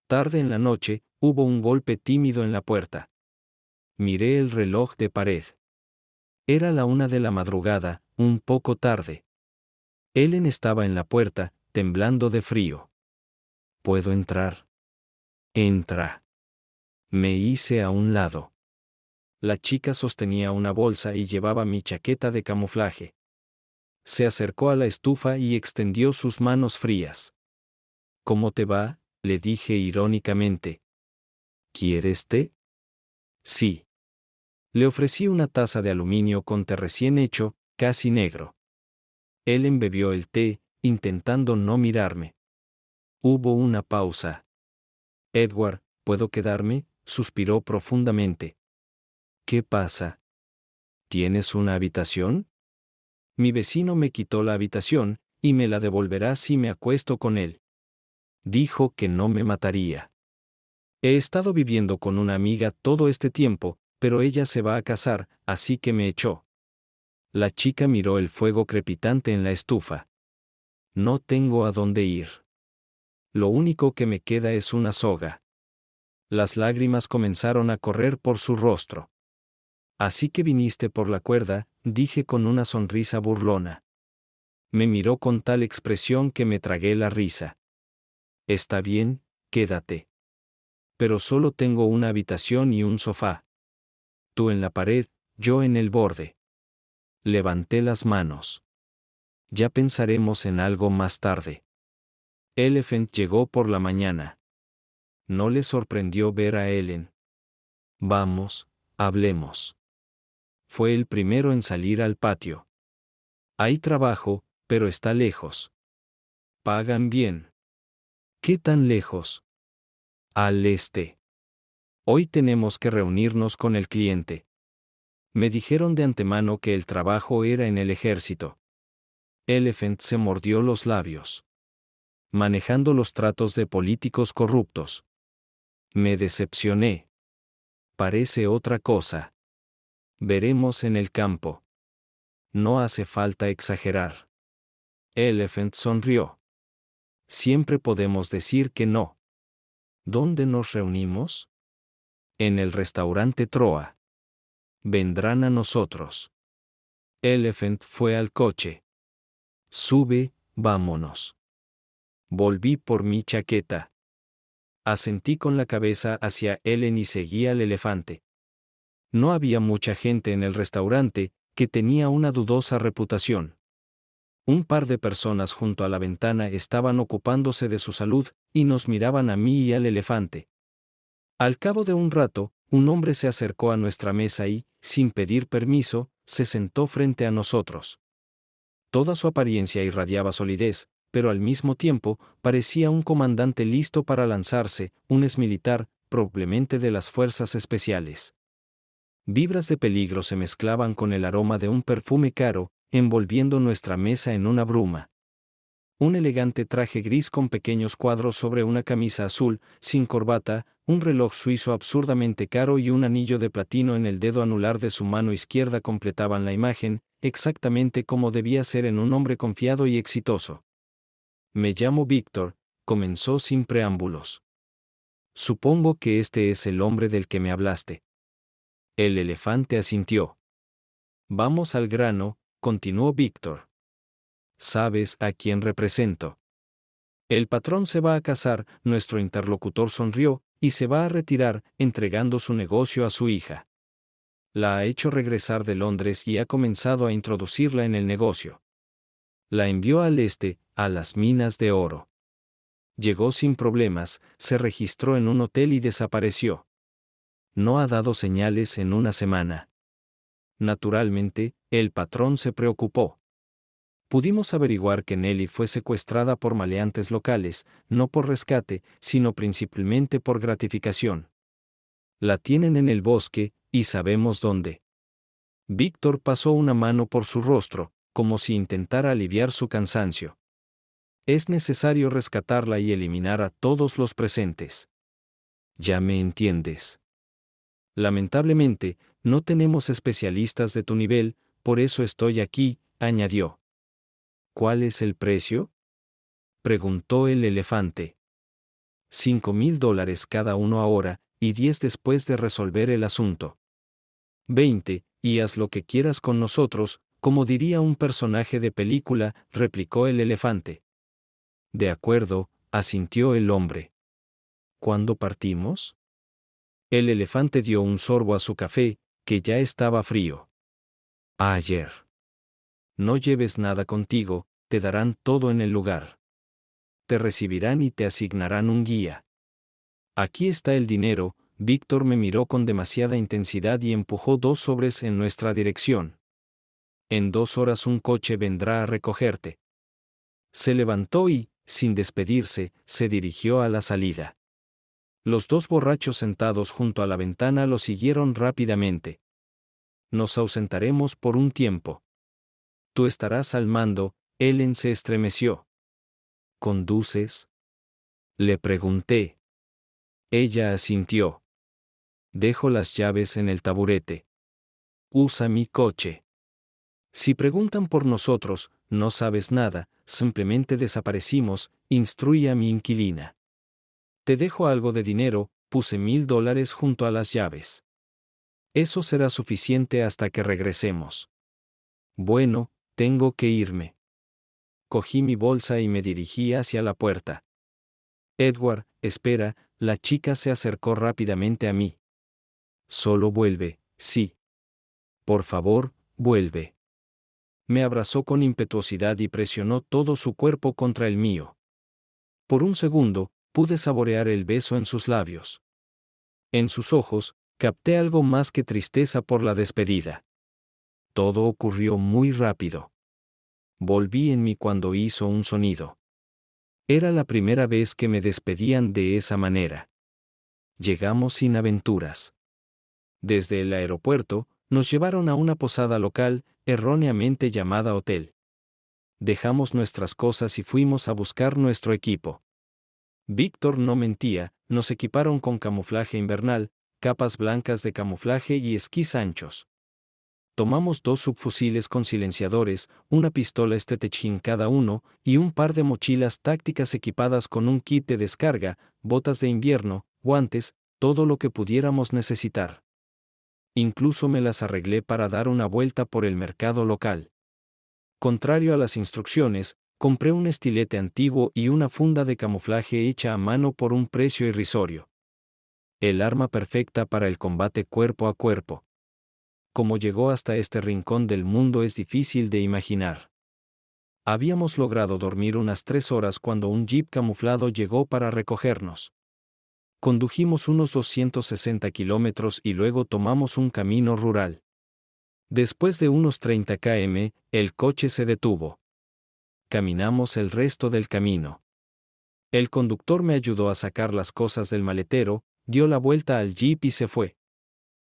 Tarde en la noche, hubo un golpe tímido en la puerta. Miré el reloj de pared. Era la 1 de la madrugada, un poco tarde. Ellen estaba en la puerta, temblando de frío. ¿Puedo entrar? Entra. Me hice a un lado. La chica sostenía una bolsa y llevaba mi chaqueta de camuflaje. Se acercó a la estufa y extendió sus manos frías. ¿Cómo te va?, le dije irónicamente. ¿Quieres té? Sí. Le ofrecí una taza de aluminio con té recién hecho, casi negro. Él embebió el té, intentando no mirarme. Hubo una pausa. Edward, ¿puedo quedarme?, suspiró profundamente. ¿Qué pasa? ¿Tienes una habitación? Mi vecino me quitó la habitación, y me la devolverá si me acuesto con él. Dijo que no me mataría. He estado viviendo con una amiga todo este tiempo, pero ella se va a casar, así que me echó. La chica miró el fuego crepitante en la estufa. No tengo a dónde ir. Lo único que me queda es una soga. Las lágrimas comenzaron a correr por su rostro. Así que viniste por la cuerda, dije con una sonrisa burlona. Me miró con tal expresión que me tragué la risa. Está bien, quédate. Pero solo tengo una habitación y un sofá. Tú en la pared, yo en el borde. Levanté las manos. Ya pensaremos en algo más tarde. Elephant llegó por la mañana. No le sorprendió ver a Ellen. Vamos, hablemos. Fue el primero en salir al patio. Hay trabajo, pero está lejos. Pagan bien. ¿Qué tan lejos? Al este. Hoy tenemos que reunirnos con el cliente. Me dijeron de antemano que el trabajo era en el ejército. Elephant se mordió los labios. Manejando los tratos de políticos corruptos. Me decepcioné. Parece otra cosa. Veremos en el campo. No hace falta exagerar. Elephant sonrió. Siempre podemos decir que no. ¿Dónde nos reunimos? En el restaurante Troa. Vendrán a nosotros. Elephant fue al coche. Sube, vámonos. Volví por mi chaqueta. Asentí con la cabeza hacia Ellen y seguí al elefante. No había mucha gente en el restaurante, que tenía una dudosa reputación. Un par de personas junto a la ventana estaban ocupándose de su salud, y nos miraban a mí y al elefante. Al cabo de un rato, un hombre se acercó a nuestra mesa y, sin pedir permiso, se sentó frente a nosotros. Toda su apariencia irradiaba solidez, pero al mismo tiempo, parecía un comandante listo para lanzarse, un exmilitar, probablemente de las fuerzas especiales. Vibras de peligro se mezclaban con el aroma de un perfume caro, envolviendo nuestra mesa en una bruma. Un elegante traje gris con pequeños cuadros sobre una camisa azul, sin corbata, un reloj suizo absurdamente caro y un anillo de platino en el dedo anular de su mano izquierda completaban la imagen, exactamente como debía ser en un hombre confiado y exitoso. Me llamo Víctor, comenzó sin preámbulos. Supongo que este es el hombre del que me hablaste. El elefante asintió. Vamos al grano, continuó Víctor. ¿Sabes a quién represento? El patrón se va a casar, nuestro interlocutor sonrió, y se va a retirar, entregando su negocio a su hija. La ha hecho regresar de Londres y ha comenzado a introducirla en el negocio. La envió al este, a las minas de oro. Llegó sin problemas, se registró en un hotel y desapareció. No ha dado señales en una semana. Naturalmente, el patrón se preocupó. Pudimos averiguar que Nelly fue secuestrada por maleantes locales, no por rescate, sino principalmente por gratificación. La tienen en el bosque, y sabemos dónde. Víctor pasó una mano por su rostro, como si intentara aliviar su cansancio. Es necesario rescatarla y eliminar a todos los presentes. Ya me entiendes. Lamentablemente, no tenemos especialistas de tu nivel, por eso estoy aquí, añadió. ¿Cuál es el precio? Preguntó el elefante. $5,000 cada uno ahora, y 10 después de resolver el asunto. 20, y haz lo que quieras con nosotros, como diría un personaje de película, replicó el elefante. De acuerdo, asintió el hombre. ¿Cuándo partimos? El elefante dio un sorbo a su café, que ya estaba frío. Ayer. No lleves nada contigo, te darán todo en el lugar. Te recibirán y te asignarán un guía. Aquí está el dinero, Víctor me miró con demasiada intensidad y empujó 2 sobres en nuestra dirección. En 2 horas un coche vendrá a recogerte. Se levantó y, sin despedirse, se dirigió a la salida. Los 2 borrachos sentados junto a la ventana lo siguieron rápidamente. Nos ausentaremos por un tiempo. Tú estarás al mando. Ellen se estremeció. ¿Conduces?, le pregunté. Ella asintió. Dejo las llaves en el taburete. Usa mi coche. Si preguntan por nosotros, no sabes nada, simplemente desaparecimos, instruí a mi inquilina. Te dejo algo de dinero, puse $1000 junto a las llaves. Eso será suficiente hasta que regresemos. Bueno, tengo que irme. Cogí mi bolsa y me dirigí hacia la puerta. Edward, espera, la chica se acercó rápidamente a mí. Solo vuelve, sí. Por favor, vuelve. Me abrazó con impetuosidad y presionó todo su cuerpo contra el mío. Por un segundo, pude saborear el beso en sus labios. En sus ojos, capté algo más que tristeza por la despedida. Todo ocurrió muy rápido. Volví en mí cuando hizo un sonido. Era la primera vez que me despedían de esa manera. Llegamos sin aventuras. Desde el aeropuerto, nos llevaron a una posada local, erróneamente llamada hotel. Dejamos nuestras cosas y fuimos a buscar nuestro equipo. Víctor no mentía, nos equiparon con camuflaje invernal, capas blancas de camuflaje y esquís anchos. Tomamos 2 subfusiles con silenciadores, una pistola Stetechin cada uno, y un par de mochilas tácticas equipadas con un kit de descarga, botas de invierno, guantes, todo lo que pudiéramos necesitar. Incluso me las arreglé para dar una vuelta por el mercado local. Contrario a las instrucciones, compré un estilete antiguo y una funda de camuflaje hecha a mano por un precio irrisorio. El arma perfecta para el combate cuerpo a cuerpo. Cómo llegó hasta este rincón del mundo es difícil de imaginar. Habíamos logrado dormir unas 3 horas cuando un jeep camuflado llegó para recogernos. Condujimos unos 260 kilómetros y luego tomamos un camino rural. Después de unos 30 km, el coche se detuvo. Caminamos el resto del camino. El conductor me ayudó a sacar las cosas del maletero, dio la vuelta al jeep y se fue.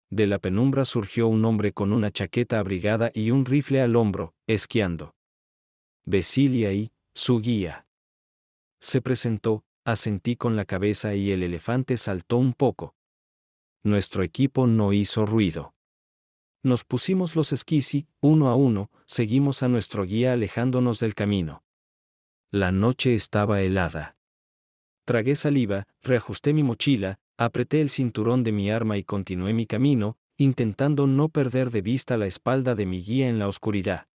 De la penumbra surgió un hombre con una chaqueta abrigada y un rifle al hombro, esquiando. Basilia y, su guía. Se presentó, asentí con la cabeza y el elefante saltó un poco. Nuestro equipo no hizo ruido. Nos pusimos los esquís y, uno a uno, seguimos a nuestro guía alejándonos del camino. La noche estaba helada. Tragué saliva, reajusté mi mochila, apreté el cinturón de mi arma y continué mi camino, intentando no perder de vista la espalda de mi guía en la oscuridad.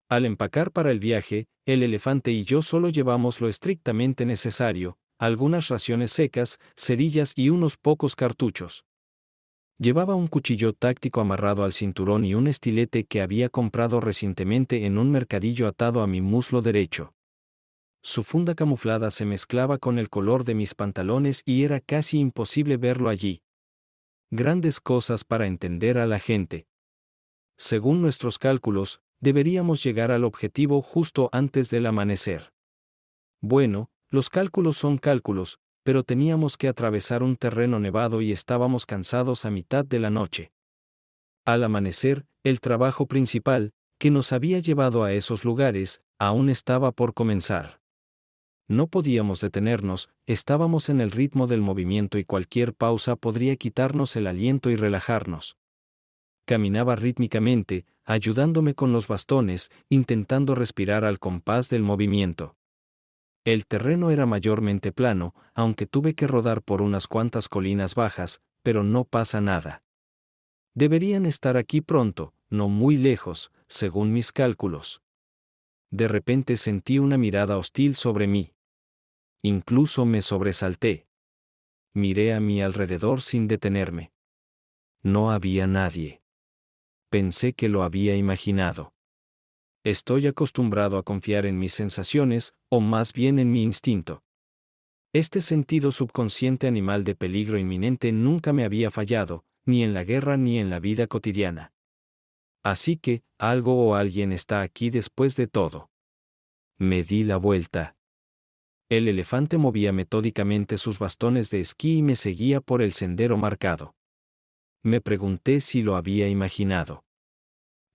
Al empacar para el viaje, el elefante y yo solo llevamos lo estrictamente necesario, algunas raciones secas, cerillas y unos pocos cartuchos. Llevaba un cuchillo táctico amarrado al cinturón y un estilete que había comprado recientemente en un mercadillo atado a mi muslo derecho. Su funda camuflada se mezclaba con el color de mis pantalones y era casi imposible verlo allí. Grandes cosas para entender a la gente. Según nuestros cálculos, deberíamos llegar al objetivo justo antes del amanecer. Bueno, los cálculos son cálculos, pero teníamos que atravesar un terreno nevado y estábamos cansados a mitad de la noche. Al amanecer, el trabajo principal, que nos había llevado a esos lugares, aún estaba por comenzar. No podíamos detenernos, estábamos en el ritmo del movimiento y cualquier pausa podría quitarnos el aliento y relajarnos. Caminaba rítmicamente, ayudándome con los bastones, intentando respirar al compás del movimiento. El terreno era mayormente plano, aunque tuve que rodar por unas cuantas colinas bajas, pero no pasa nada. Deberían estar aquí pronto, no muy lejos, según mis cálculos. De repente sentí una mirada hostil sobre mí. Incluso me sobresalté. Miré a mi alrededor sin detenerme. No había nadie. Pensé que lo había imaginado. Estoy acostumbrado a confiar en mis sensaciones, o más bien en mi instinto. Este sentido subconsciente animal de peligro inminente nunca me había fallado, ni en la guerra ni en la vida cotidiana. Así que, algo o alguien está aquí después de todo. Me di la vuelta. El elefante movía metódicamente sus bastones de esquí y me seguía por el sendero marcado. Me pregunté si lo había imaginado.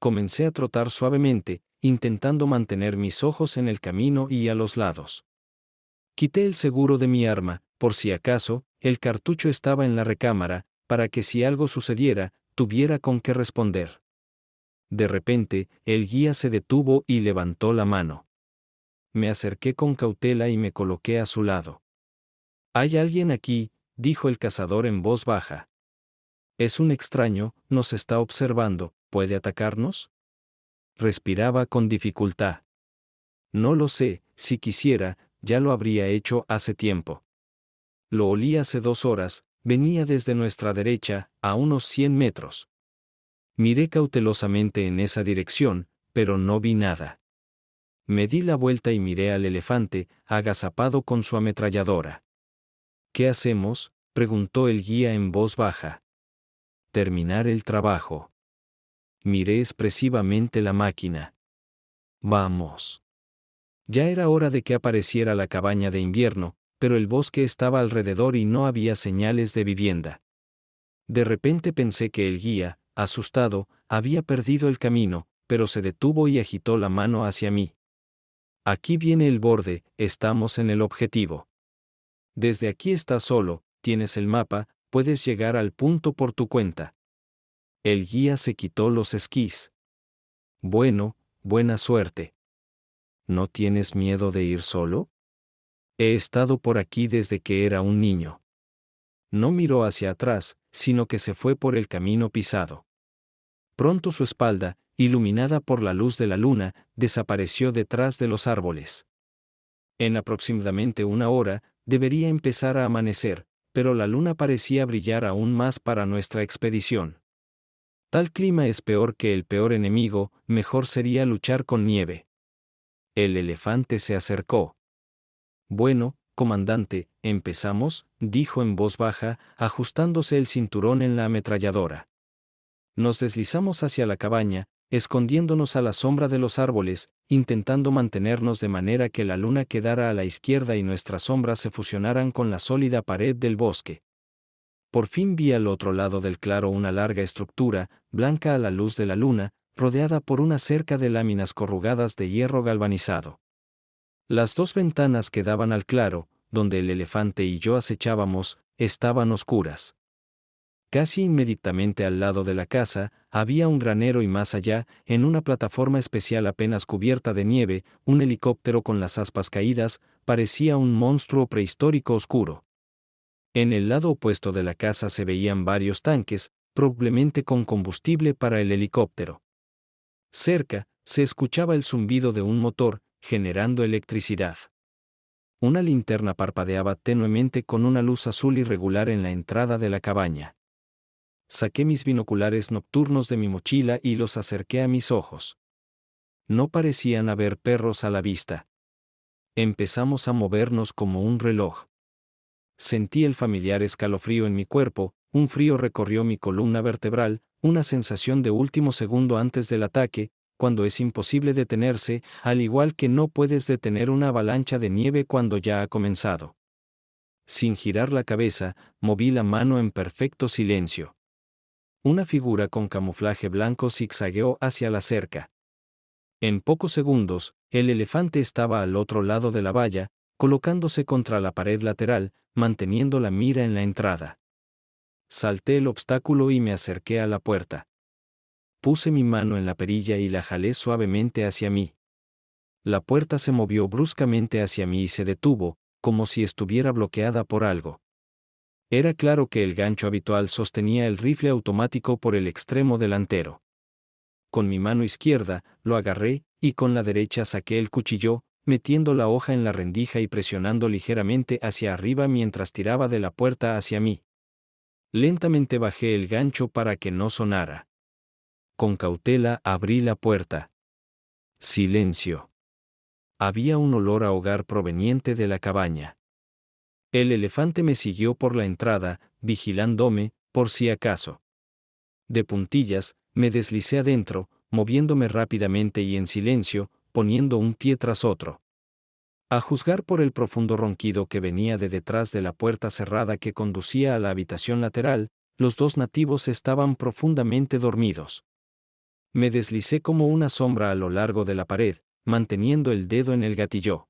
Comencé a trotar suavemente, intentando mantener mis ojos en el camino y a los lados. Quité el seguro de mi arma, por si acaso, el cartucho estaba en la recámara, para que si algo sucediera, tuviera con qué responder. De repente, el guía se detuvo y levantó la mano. Me acerqué con cautela y me coloqué a su lado. «Hay alguien aquí», dijo el cazador en voz baja. «Es un extraño, nos está observando, ¿puede atacarnos?» Respiraba con dificultad. «No lo sé, si quisiera, ya lo habría hecho hace tiempo. Lo olí hace 2 horas, venía desde nuestra derecha, a unos 100 metros. Miré cautelosamente en esa dirección, pero no vi nada. Me di la vuelta y miré al elefante, agazapado con su ametralladora. «¿Qué hacemos?», preguntó el guía en voz baja. «Terminar el trabajo». Miré expresivamente la máquina. «Vamos». Ya era hora de que apareciera la cabaña de invierno, pero el bosque estaba alrededor y no había señales de vivienda. De repente pensé que el guía, asustado, había perdido el camino, pero se detuvo y agitó la mano hacia mí. «Aquí viene el borde, estamos en el objetivo. Desde aquí estás solo, tienes el mapa, puedes llegar al punto por tu cuenta». El guía se quitó los esquís. «Bueno, buena suerte». «¿No tienes miedo de ir solo? He estado por aquí desde que era un niño». No miró hacia atrás, sino que se fue por el camino pisado. Pronto su espalda, iluminada por la luz de la luna, desapareció detrás de los árboles. En aproximadamente 1 hora, debería empezar a amanecer, pero la luna parecía brillar aún más para nuestra expedición. Tal clima es peor que el peor enemigo, mejor sería luchar con nieve. El elefante se acercó. «Bueno, comandante, ¿empezamos?», dijo en voz baja, ajustándose el cinturón en la ametralladora. Nos deslizamos hacia la cabaña, escondiéndonos a la sombra de los árboles, intentando mantenernos de manera que la luna quedara a la izquierda y nuestras sombras se fusionaran con la sólida pared del bosque. Por fin vi al otro lado del claro una larga estructura, blanca a la luz de la luna, rodeada por una cerca de láminas corrugadas de hierro galvanizado. Las 2 ventanas que daban al claro, donde el elefante y yo acechábamos, estaban oscuras. Casi inmediatamente al lado de la casa, había un granero y más allá, en una plataforma especial apenas cubierta de nieve, un helicóptero con las aspas caídas, parecía un monstruo prehistórico oscuro. En el lado opuesto de la casa se veían varios tanques, probablemente con combustible para el helicóptero. Cerca, se escuchaba el zumbido de un motor, generando electricidad. Una linterna parpadeaba tenuemente con una luz azul irregular en la entrada de la cabaña. Saqué mis binoculares nocturnos de mi mochila y los acerqué a mis ojos. No parecían haber perros a la vista. Empezamos a movernos como un reloj. Sentí el familiar escalofrío en mi cuerpo, un frío recorrió mi columna vertebral, una sensación de último segundo antes del ataque, cuando es imposible detenerse, al igual que no puedes detener una avalancha de nieve cuando ya ha comenzado. Sin girar la cabeza, moví la mano en perfecto silencio. Una figura con camuflaje blanco zigzagueó hacia la cerca. En pocos segundos, el elefante estaba al otro lado de la valla, colocándose contra la pared lateral, manteniendo la mira en la entrada. Salté el obstáculo y me acerqué a la puerta. Puse mi mano en la perilla y la jalé suavemente hacia mí. La puerta se movió bruscamente hacia mí y se detuvo, como si estuviera bloqueada por algo. Era claro que el gancho habitual sostenía el rifle automático por el extremo delantero. Con mi mano izquierda, lo agarré, y con la derecha saqué el cuchillo, metiendo la hoja en la rendija y presionando ligeramente hacia arriba mientras tiraba de la puerta hacia mí. Lentamente bajé el gancho para que no sonara. Con cautela abrí la puerta. Silencio. Había un olor a hogar proveniente de la cabaña. El elefante me siguió por la entrada, vigilándome, por si acaso. De puntillas, me deslicé adentro, moviéndome rápidamente y en silencio, poniendo un pie tras otro. A juzgar por el profundo ronquido que venía de detrás de la puerta cerrada que conducía a la habitación lateral, los dos nativos estaban profundamente dormidos. Me deslicé como una sombra a lo largo de la pared, manteniendo el dedo en el gatillo.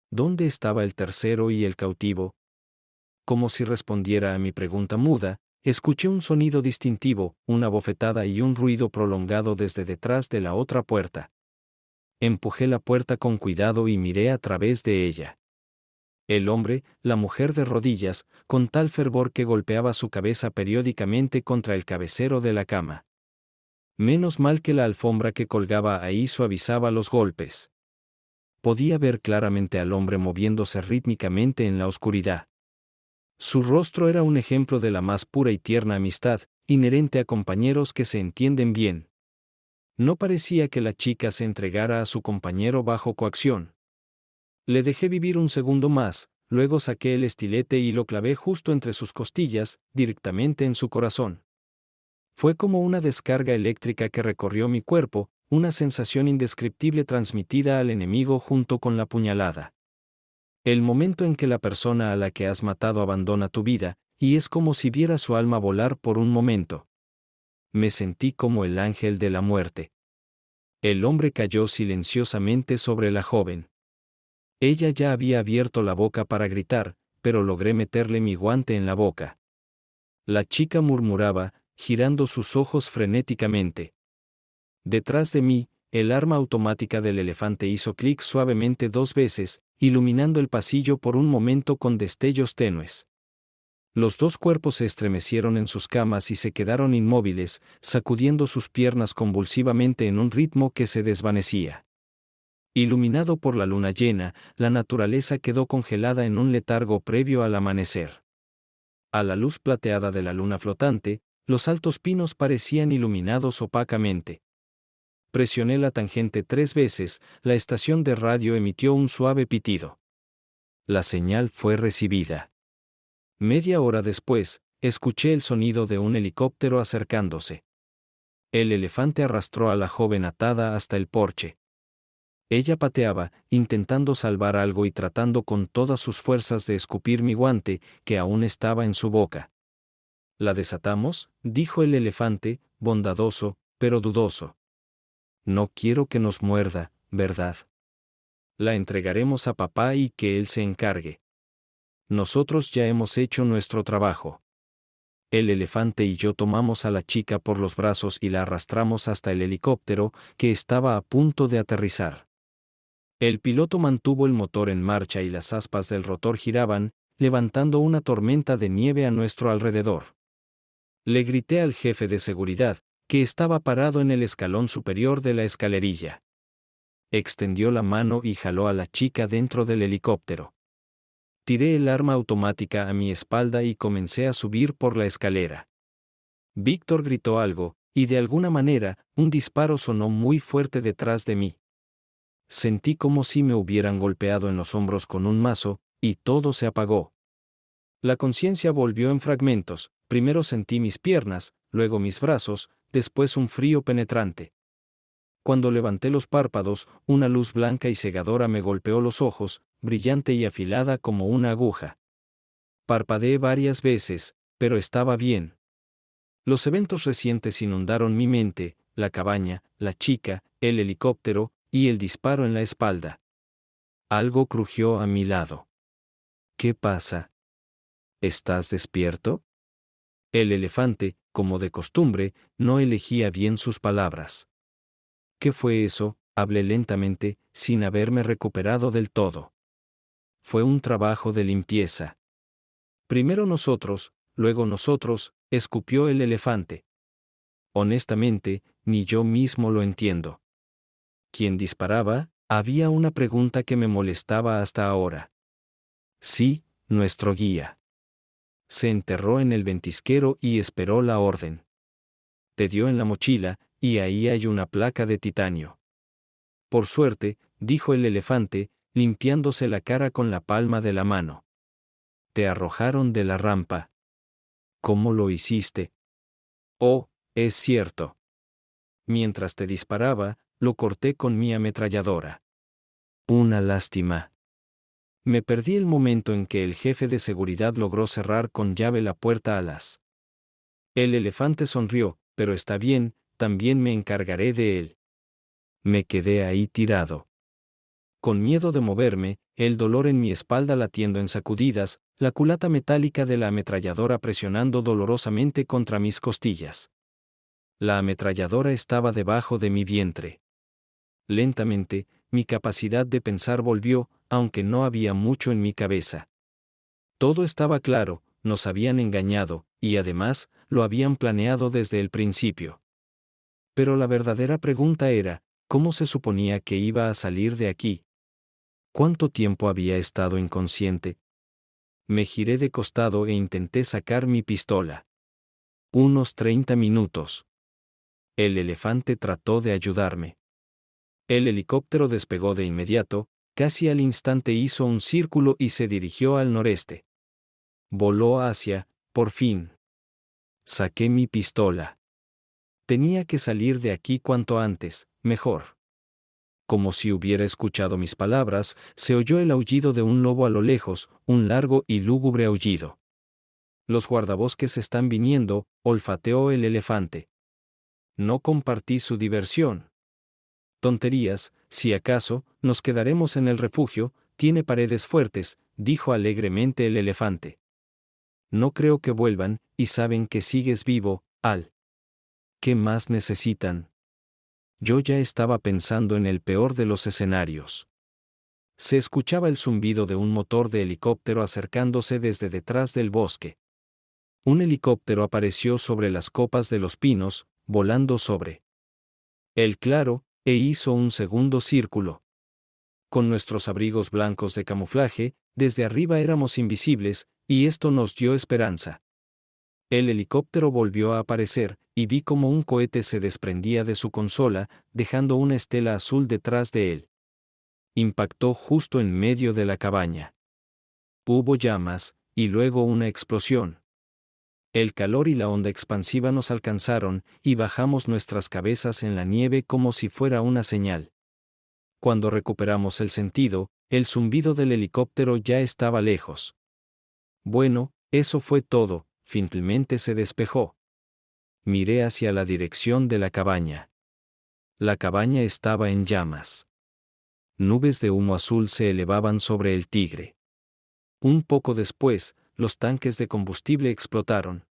¿Dónde estaba el tercero y el cautivo? Como si respondiera a mi pregunta muda, escuché un sonido distintivo, una bofetada y un ruido prolongado desde detrás de la otra puerta. Empujé la puerta con cuidado y miré a través de ella. El hombre, la mujer de rodillas, con tal fervor que golpeaba su cabeza periódicamente contra el cabecero de la cama. Menos mal que la alfombra que colgaba ahí suavizaba los golpes. Podía ver claramente al hombre moviéndose rítmicamente en la oscuridad. Su rostro era un ejemplo de la más pura y tierna amistad, inherente a compañeros que se entienden bien. No parecía que la chica se entregara a su compañero bajo coacción. Le dejé vivir un segundo más, luego saqué el estilete y lo clavé justo entre sus costillas, directamente en su corazón. Fue como una descarga eléctrica que recorrió mi cuerpo, una sensación indescriptible transmitida al enemigo junto con la puñalada. El momento en que la persona a la que has matado abandona tu vida, y es como si viera su alma volar por un momento. Me sentí como el ángel de la muerte. El hombre cayó silenciosamente sobre la joven. Ella ya había abierto la boca para gritar, pero logré meterle mi guante en la boca. La chica murmuraba, girando sus ojos frenéticamente. Detrás de mí, el arma automática del elefante hizo clic suavemente 2 veces, iluminando el pasillo por un momento con destellos tenues. Los dos cuerpos se estremecieron en sus camas y se quedaron inmóviles, sacudiendo sus piernas convulsivamente en un ritmo que se desvanecía. Iluminado por la luna llena, la naturaleza quedó congelada en un letargo previo al amanecer. A la luz plateada de la luna flotante, los altos pinos parecían iluminados opacamente. Presioné la tangente 3 veces, la estación de radio emitió un suave pitido. La señal fue recibida. Media hora después, escuché el sonido de un helicóptero acercándose. El elefante arrastró a la joven atada hasta el porche. Ella pateaba, intentando salvar algo y tratando con todas sus fuerzas de escupir mi guante, que aún estaba en su boca. «¿La desatamos?», dijo el elefante, bondadoso, pero dudoso. «No quiero que nos muerda, ¿verdad? La entregaremos a papá y que él se encargue. Nosotros ya hemos hecho nuestro trabajo». El elefante y yo tomamos a la chica por los brazos y la arrastramos hasta el helicóptero, que estaba a punto de aterrizar. El piloto mantuvo el motor en marcha y las aspas del rotor giraban, levantando una tormenta de nieve a nuestro alrededor. Le grité al jefe de seguridad, que estaba parado en el escalón superior de la escalerilla. Extendió la mano y jaló a la chica dentro del helicóptero. Tiré el arma automática a mi espalda y comencé a subir por la escalera. Víctor gritó algo, y de alguna manera, un disparo sonó muy fuerte detrás de mí. Sentí como si me hubieran golpeado en los hombros con un mazo, y todo se apagó. La conciencia volvió en fragmentos, primero sentí mis piernas, luego mis brazos, después un frío penetrante. Cuando levanté los párpados, una luz blanca y cegadora me golpeó los ojos, brillante y afilada como una aguja. Parpadeé varias veces, pero estaba bien. Los eventos recientes inundaron mi mente, la cabaña, la chica, el helicóptero, y el disparo en la espalda. Algo crujió a mi lado. ¿Qué pasa? ¿Estás despierto? El elefante, como de costumbre, no elegía bien sus palabras. ¿Qué fue eso? Hablé lentamente, sin haberme recuperado del todo. Fue un trabajo de limpieza. Primero nosotros, luego nosotros, escupió el elefante. Honestamente, ni yo mismo lo entiendo. ¿Quién disparaba? Había una pregunta que me molestaba hasta ahora. Sí, nuestro guía. Se enterró en el ventisquero y esperó la orden. Te dio en la mochila, y ahí hay una placa de titanio. Por suerte, dijo el elefante, limpiándose la cara con la palma de la mano. Te arrojaron de la rampa. ¿Cómo lo hiciste? Oh, es cierto. Mientras te disparaba, lo corté con mi ametralladora. Una lástima. Me perdí el momento en que el jefe de seguridad logró cerrar con llave la puerta alas. El elefante sonrió, pero está bien, también me encargaré de él. Me quedé ahí tirado. Con miedo de moverme, el dolor en mi espalda latiendo en sacudidas, la culata metálica de la ametralladora presionando dolorosamente contra mis costillas. La ametralladora estaba debajo de mi vientre. Lentamente, mi capacidad de pensar volvió, aunque no había mucho en mi cabeza. Todo estaba claro, nos habían engañado, y además, lo habían planeado desde el principio. Pero la verdadera pregunta era, ¿cómo se suponía que iba a salir de aquí? ¿Cuánto tiempo había estado inconsciente? Me giré de costado e intenté sacar mi pistola. Unos 30 minutos. El elefante trató de ayudarme. El helicóptero despegó de inmediato, casi al instante hizo un círculo y se dirigió al noreste. Voló hacia, por fin. Saqué mi pistola. Tenía que salir de aquí cuanto antes, mejor. Como si hubiera escuchado mis palabras, se oyó el aullido de un lobo a lo lejos, un largo y lúgubre aullido. Los guardabosques están viniendo, olfateó el elefante. No compartí su diversión. Tonterías, si acaso, nos quedaremos en el refugio, tiene paredes fuertes, dijo alegremente el elefante. No creo que vuelvan, y saben que sigues vivo, Al. ¿Qué más necesitan? Yo ya estaba pensando en el peor de los escenarios. Se escuchaba el zumbido de un motor de helicóptero acercándose desde detrás del bosque. Un helicóptero apareció sobre las copas de los pinos, volando sobre el claro, e hizo un segundo círculo. Con nuestros abrigos blancos de camuflaje, desde arriba éramos invisibles, y esto nos dio esperanza. El helicóptero volvió a aparecer, y vi cómo un cohete se desprendía de su consola, dejando una estela azul detrás de él. Impactó justo en medio de la cabaña. Hubo llamas, y luego una explosión. El calor y la onda expansiva nos alcanzaron, y bajamos nuestras cabezas en la nieve como si fuera una señal. Cuando recuperamos el sentido, el zumbido del helicóptero ya estaba lejos. Bueno, eso fue todo, finalmente se despejó. Miré hacia la dirección de la cabaña. La cabaña estaba en llamas. Nubes de humo azul se elevaban sobre el Tigre. Un poco después, los tanques de combustible explotaron.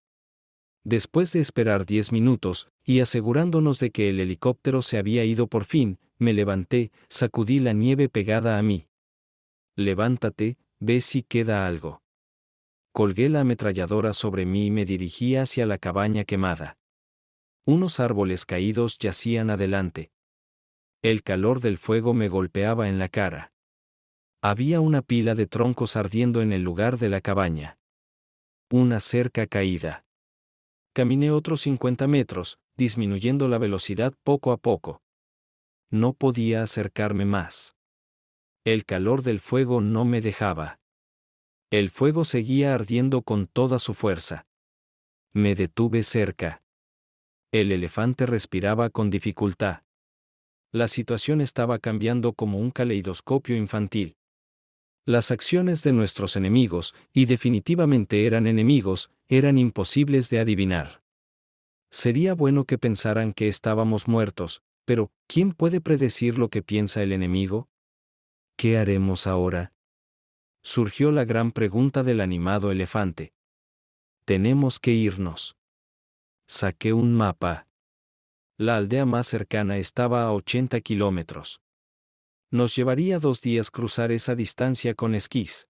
Después de esperar 10 minutos, y asegurándonos de que el helicóptero se había ido por fin, me levanté, sacudí la nieve pegada a mí. Levántate, ve si queda algo. Colgué la ametralladora sobre mí y me dirigí hacia la cabaña quemada. Unos árboles caídos yacían adelante. El calor del fuego me golpeaba en la cara. Había una pila de troncos ardiendo en el lugar de la cabaña. Una cerca caída. Caminé otros 50 metros, disminuyendo la velocidad poco a poco. No podía acercarme más. El calor del fuego no me dejaba. El fuego seguía ardiendo con toda su fuerza. Me detuve cerca. El elefante respiraba con dificultad. La situación estaba cambiando como un caleidoscopio infantil. Las acciones de nuestros enemigos, y definitivamente eran enemigos, eran imposibles de adivinar. Sería bueno que pensaran que estábamos muertos, pero ¿quién puede predecir lo que piensa el enemigo? ¿Qué haremos ahora? Surgió la gran pregunta del animado elefante. Tenemos que irnos. Saqué un mapa. La aldea más cercana estaba a 80 kilómetros. Nos llevaría 2 días cruzar esa distancia con esquís.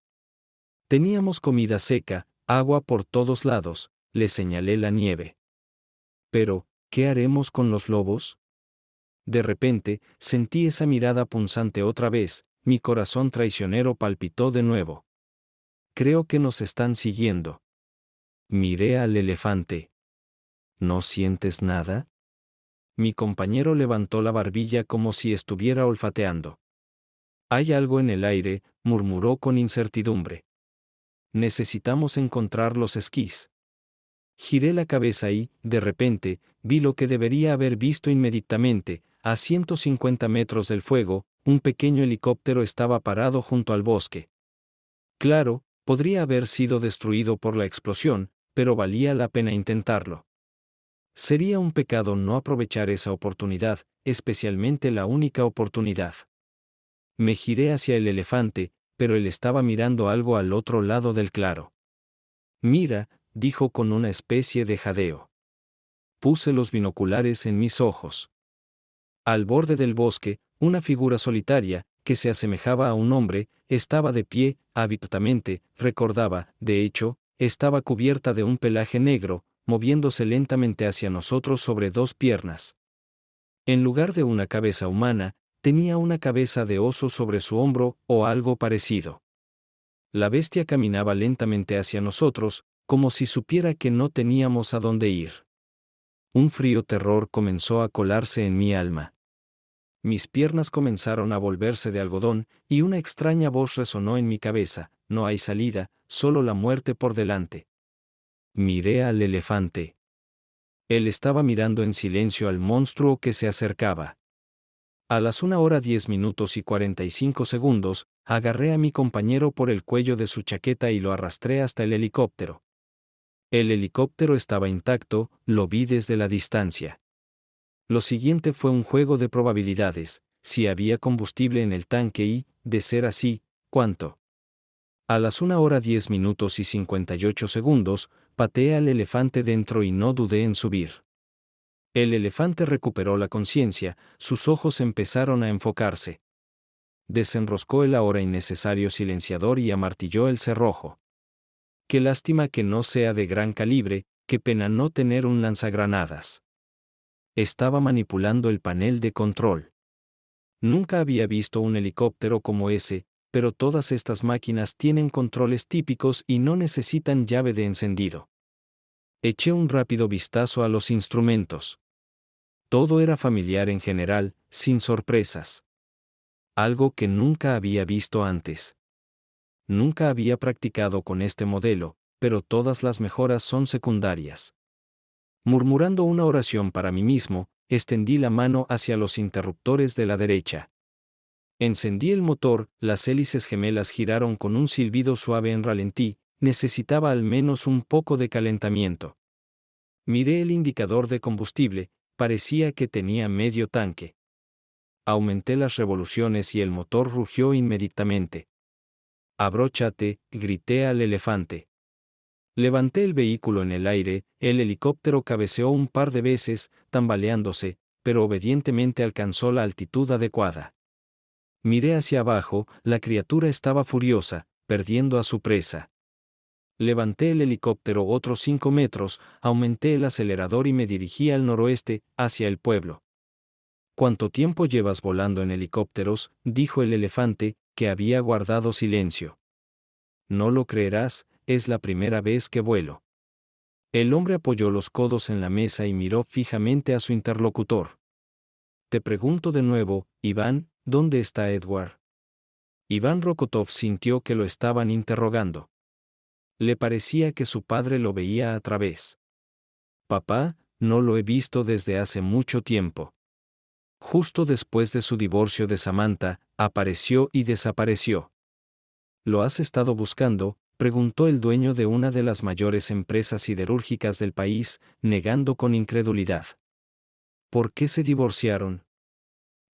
Teníamos comida seca, agua por todos lados, le señalé la nieve. Pero, ¿qué haremos con los lobos? De repente, sentí esa mirada punzante otra vez, mi corazón traicionero palpitó de nuevo. Creo que nos están siguiendo. Miré al elefante. ¿No sientes nada? Mi compañero levantó la barbilla como si estuviera olfateando. Hay algo en el aire, murmuró con incertidumbre. necesitamos encontrar los esquís. Giré la cabeza y, de repente, vi lo que debería haber visto inmediatamente. A 150 metros del fuego, un pequeño helicóptero estaba parado junto al bosque. Claro, podría haber sido destruido por la explosión, pero valía la pena intentarlo. Sería un pecado no aprovechar esa oportunidad, especialmente la única oportunidad. Me giré hacia el elefante, pero él estaba mirando algo al otro lado del claro. Mira, dijo con una especie de jadeo. Puse los binoculares en mis ojos. Al borde del bosque, una figura solitaria, que se asemejaba a un hombre, estaba de pie, habitualmente, recordaba, de hecho, estaba cubierta de un pelaje negro, moviéndose lentamente hacia nosotros sobre dos piernas. En lugar de una cabeza humana, tenía una cabeza de oso sobre su hombro, o algo parecido. La bestia caminaba lentamente hacia nosotros, como si supiera que no teníamos a dónde ir. Un frío terror comenzó a colarse en mi alma. Mis piernas comenzaron a volverse de algodón, y una extraña voz resonó en mi cabeza: no hay salida, solo la muerte por delante. Miré al elefante. Él estaba mirando en silencio al monstruo que se acercaba. A las 1:10 y 45 segundos, agarré a mi compañero por el cuello de su chaqueta y lo arrastré hasta el helicóptero. El helicóptero estaba intacto, lo vi desde la distancia. Lo siguiente fue un juego de probabilidades: si había combustible en el tanque y, de ser así, ¿cuánto? A las 1:10 y 58 segundos, pateé al elefante dentro y no dudé en subir. El elefante recuperó la conciencia, sus ojos empezaron a enfocarse. Desenroscó el ahora innecesario silenciador y amartilló el cerrojo. Qué lástima que no sea de gran calibre, qué pena no tener un lanzagranadas. Estaba manipulando el panel de control. Nunca había visto un helicóptero como ese, pero todas estas máquinas tienen controles típicos y no necesitan llave de encendido. Eché un rápido vistazo a los instrumentos. Todo era familiar en general, sin sorpresas. Algo que nunca había visto antes. Nunca había practicado con este modelo, pero todas las mejoras son secundarias. Murmurando una oración para mí mismo, extendí la mano hacia los interruptores de la derecha. Encendí el motor, las hélices gemelas giraron con un silbido suave en ralentí, necesitaba al menos un poco de calentamiento. Miré el indicador de combustible, parecía que tenía medio tanque. Aumenté las revoluciones y el motor rugió inmediatamente. «Abróchate», grité al elefante. Levanté el vehículo en el aire, el helicóptero cabeceó un par de veces, tambaleándose, pero obedientemente alcanzó la altitud adecuada. Miré hacia abajo, la criatura estaba furiosa, perdiendo a su presa. Levanté el helicóptero otros 5 metros, aumenté el acelerador y me dirigí al noroeste, hacia el pueblo. «¿Cuánto tiempo llevas volando en helicópteros?», dijo el elefante, que había guardado silencio. «No lo creerás, es la primera vez que vuelo». El hombre apoyó los codos en la mesa y miró fijamente a su interlocutor. «Te pregunto de nuevo, Iván, ¿dónde está Edward?». Iván Rokotov sintió que lo estaban interrogando. Le parecía que su padre lo veía a través. «Papá, no lo he visto desde hace mucho tiempo. Justo después de su divorcio de Samantha, apareció y desapareció». «¿Lo has estado buscando?», preguntó el dueño de una de las mayores empresas siderúrgicas del país, negando con incredulidad. «¿Por qué se divorciaron?».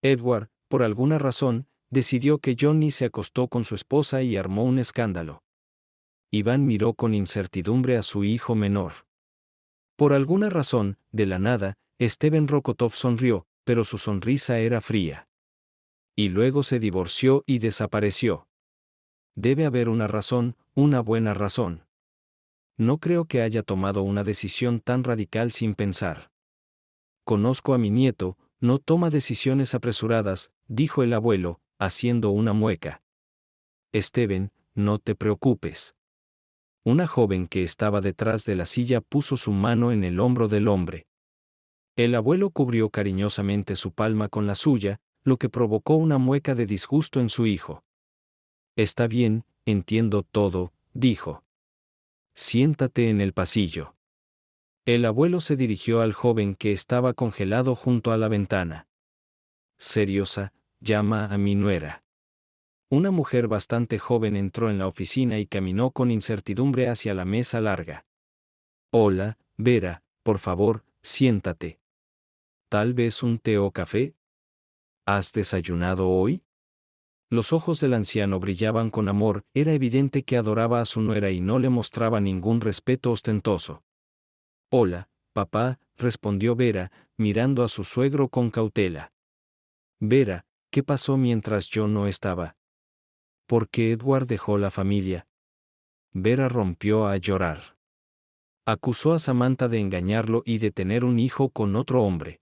«Edward, por alguna razón, decidió que Johnny se acostó con su esposa y armó un escándalo». Iván miró con incertidumbre a su hijo menor. Por alguna razón, de la nada, Steven Rokotov sonrió, pero su sonrisa era fría. «Y luego se divorció y desapareció. Debe haber una razón, una buena razón. No creo que haya tomado una decisión tan radical sin pensar. Conozco a mi nieto, no toma decisiones apresuradas», dijo el abuelo, haciendo una mueca. «Steven, no te preocupes». Una joven que estaba detrás de la silla puso su mano en el hombro del hombre. El abuelo cubrió cariñosamente su palma con la suya, lo que provocó una mueca de disgusto en su hijo. «Está bien, entiendo todo», dijo. Siéntate en el pasillo. El abuelo se dirigió al joven que estaba congelado junto a la ventana. Seriosa, llama a mi nuera. Una mujer bastante joven entró en la oficina y caminó con incertidumbre hacia la mesa larga. Hola, Vera, por favor, siéntate. ¿Tal vez un té o café? ¿Has desayunado hoy? Los ojos del anciano brillaban con amor, era evidente que adoraba a su nuera y no le mostraba ningún respeto ostentoso. Hola, papá, respondió Vera, mirando a su suegro con cautela. Vera, ¿qué pasó mientras yo no estaba? ¿Por qué Edward dejó la familia? Vera rompió a llorar. Acusó a Samantha de engañarlo y de tener un hijo con otro hombre.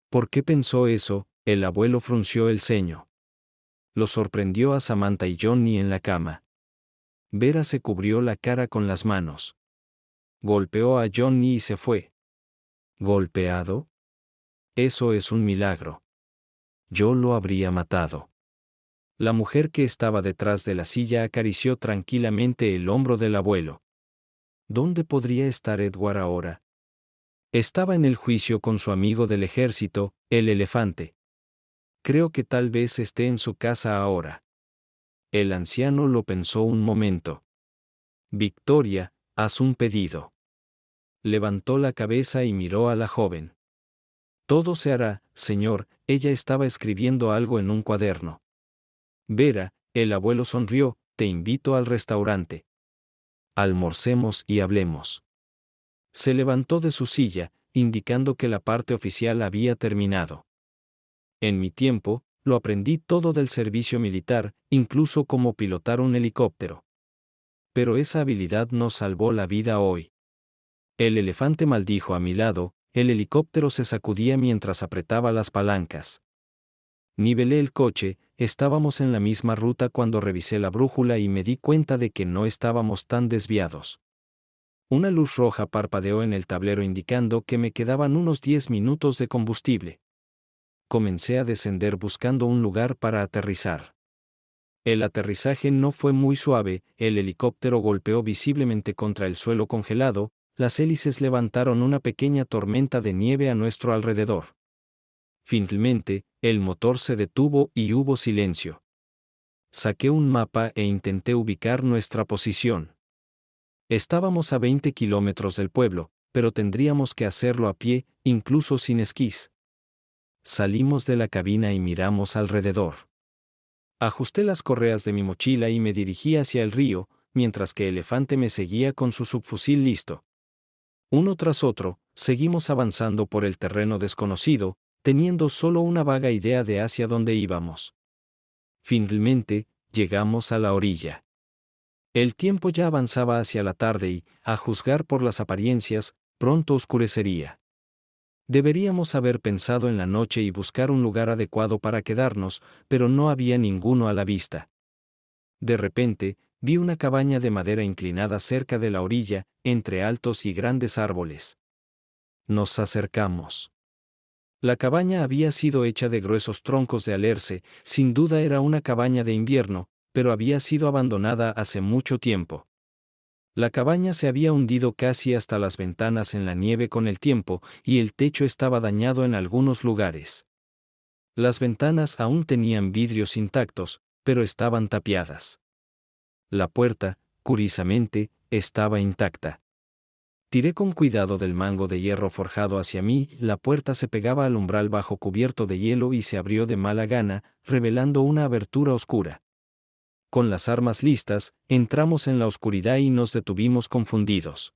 ¿Por qué pensó eso? El abuelo frunció el ceño. Lo sorprendió a Samantha y Johnny en la cama. Vera se cubrió la cara con las manos. Golpeó a Johnny y se fue. ¿Golpeado? Eso es un milagro. Yo lo habría matado. La mujer que estaba detrás de la silla acarició tranquilamente el hombro del abuelo. ¿Dónde podría estar Edward ahora? Estaba en el juicio con su amigo del ejército, el elefante. Creo que tal vez esté en su casa ahora. El anciano lo pensó un momento. Victoria, haz un pedido. Levantó la cabeza y miró a la joven. Todo se hará, señor, ella estaba escribiendo algo en un cuaderno. Vera, el abuelo sonrió, te invito al restaurante. Almorcemos y hablemos. Se levantó de su silla, indicando que la parte oficial había terminado. En mi tiempo, lo aprendí todo del servicio militar, incluso cómo pilotar un helicóptero. Pero esa habilidad nos salvó la vida hoy. El elefante maldijo a mi lado, el helicóptero se sacudía mientras apretaba las palancas. Nivelé el coche, estábamos en la misma ruta cuando revisé la brújula y me di cuenta de que no estábamos tan desviados. Una luz roja parpadeó en el tablero indicando que me quedaban unos 10 minutos de combustible. Comencé a descender buscando un lugar para aterrizar. El aterrizaje no fue muy suave, el helicóptero golpeó visiblemente contra el suelo congelado, las hélices levantaron una pequeña tormenta de nieve a nuestro alrededor. Finalmente, el motor se detuvo y hubo silencio. Saqué un mapa e intenté ubicar nuestra posición. Estábamos a 20 kilómetros del pueblo, pero tendríamos que hacerlo a pie, incluso sin esquís. Salimos de la cabina y miramos alrededor. Ajusté las correas de mi mochila y me dirigí hacia el río, mientras que Elefante me seguía con su subfusil listo. Uno tras otro, seguimos avanzando por el terreno desconocido, teniendo solo una vaga idea de hacia dónde íbamos. Finalmente, llegamos a la orilla. El tiempo ya avanzaba hacia la tarde y, a juzgar por las apariencias, pronto oscurecería. Deberíamos haber pensado en la noche y buscar un lugar adecuado para quedarnos, pero no había ninguno a la vista. De repente, vi una cabaña de madera inclinada cerca de la orilla, entre altos y grandes árboles. Nos acercamos. La cabaña había sido hecha de gruesos troncos de alerce, sin duda era una cabaña de invierno, pero había sido abandonada hace mucho tiempo. La cabaña se había hundido casi hasta las ventanas en la nieve con el tiempo, y el techo estaba dañado en algunos lugares. Las ventanas aún tenían vidrios intactos, pero estaban tapiadas. La puerta, curiosamente, estaba intacta. Tiré con cuidado del mango de hierro forjado hacia mí, la puerta se pegaba al umbral bajo cubierto de hielo y se abrió de mala gana, revelando una abertura oscura. Con las armas listas, entramos en la oscuridad y nos detuvimos confundidos.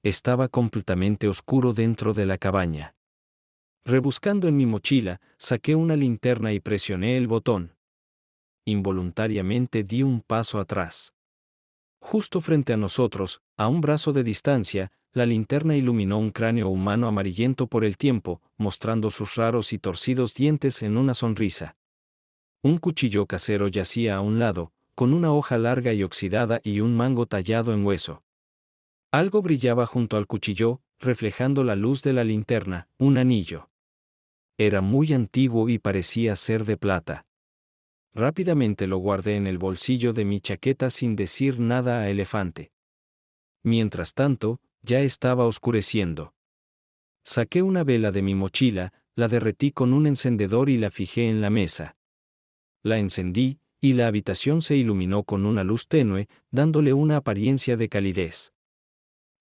Estaba completamente oscuro dentro de la cabaña. Rebuscando en mi mochila, saqué una linterna y presioné el botón. Involuntariamente di un paso atrás. Justo frente a nosotros, a un brazo de distancia, la linterna iluminó un cráneo humano amarillento por el tiempo, mostrando sus raros y torcidos dientes en una sonrisa. Un cuchillo casero yacía a un lado, con una hoja larga y oxidada y un mango tallado en hueso. Algo brillaba junto al cuchillo, reflejando la luz de la linterna, un anillo. Era muy antiguo y parecía ser de plata. Rápidamente lo guardé en el bolsillo de mi chaqueta sin decir nada a Elefante. Mientras tanto, ya estaba oscureciendo. Saqué una vela de mi mochila, la derretí con un encendedor y la fijé en la mesa. La encendí, y la habitación se iluminó con una luz tenue, dándole una apariencia de calidez.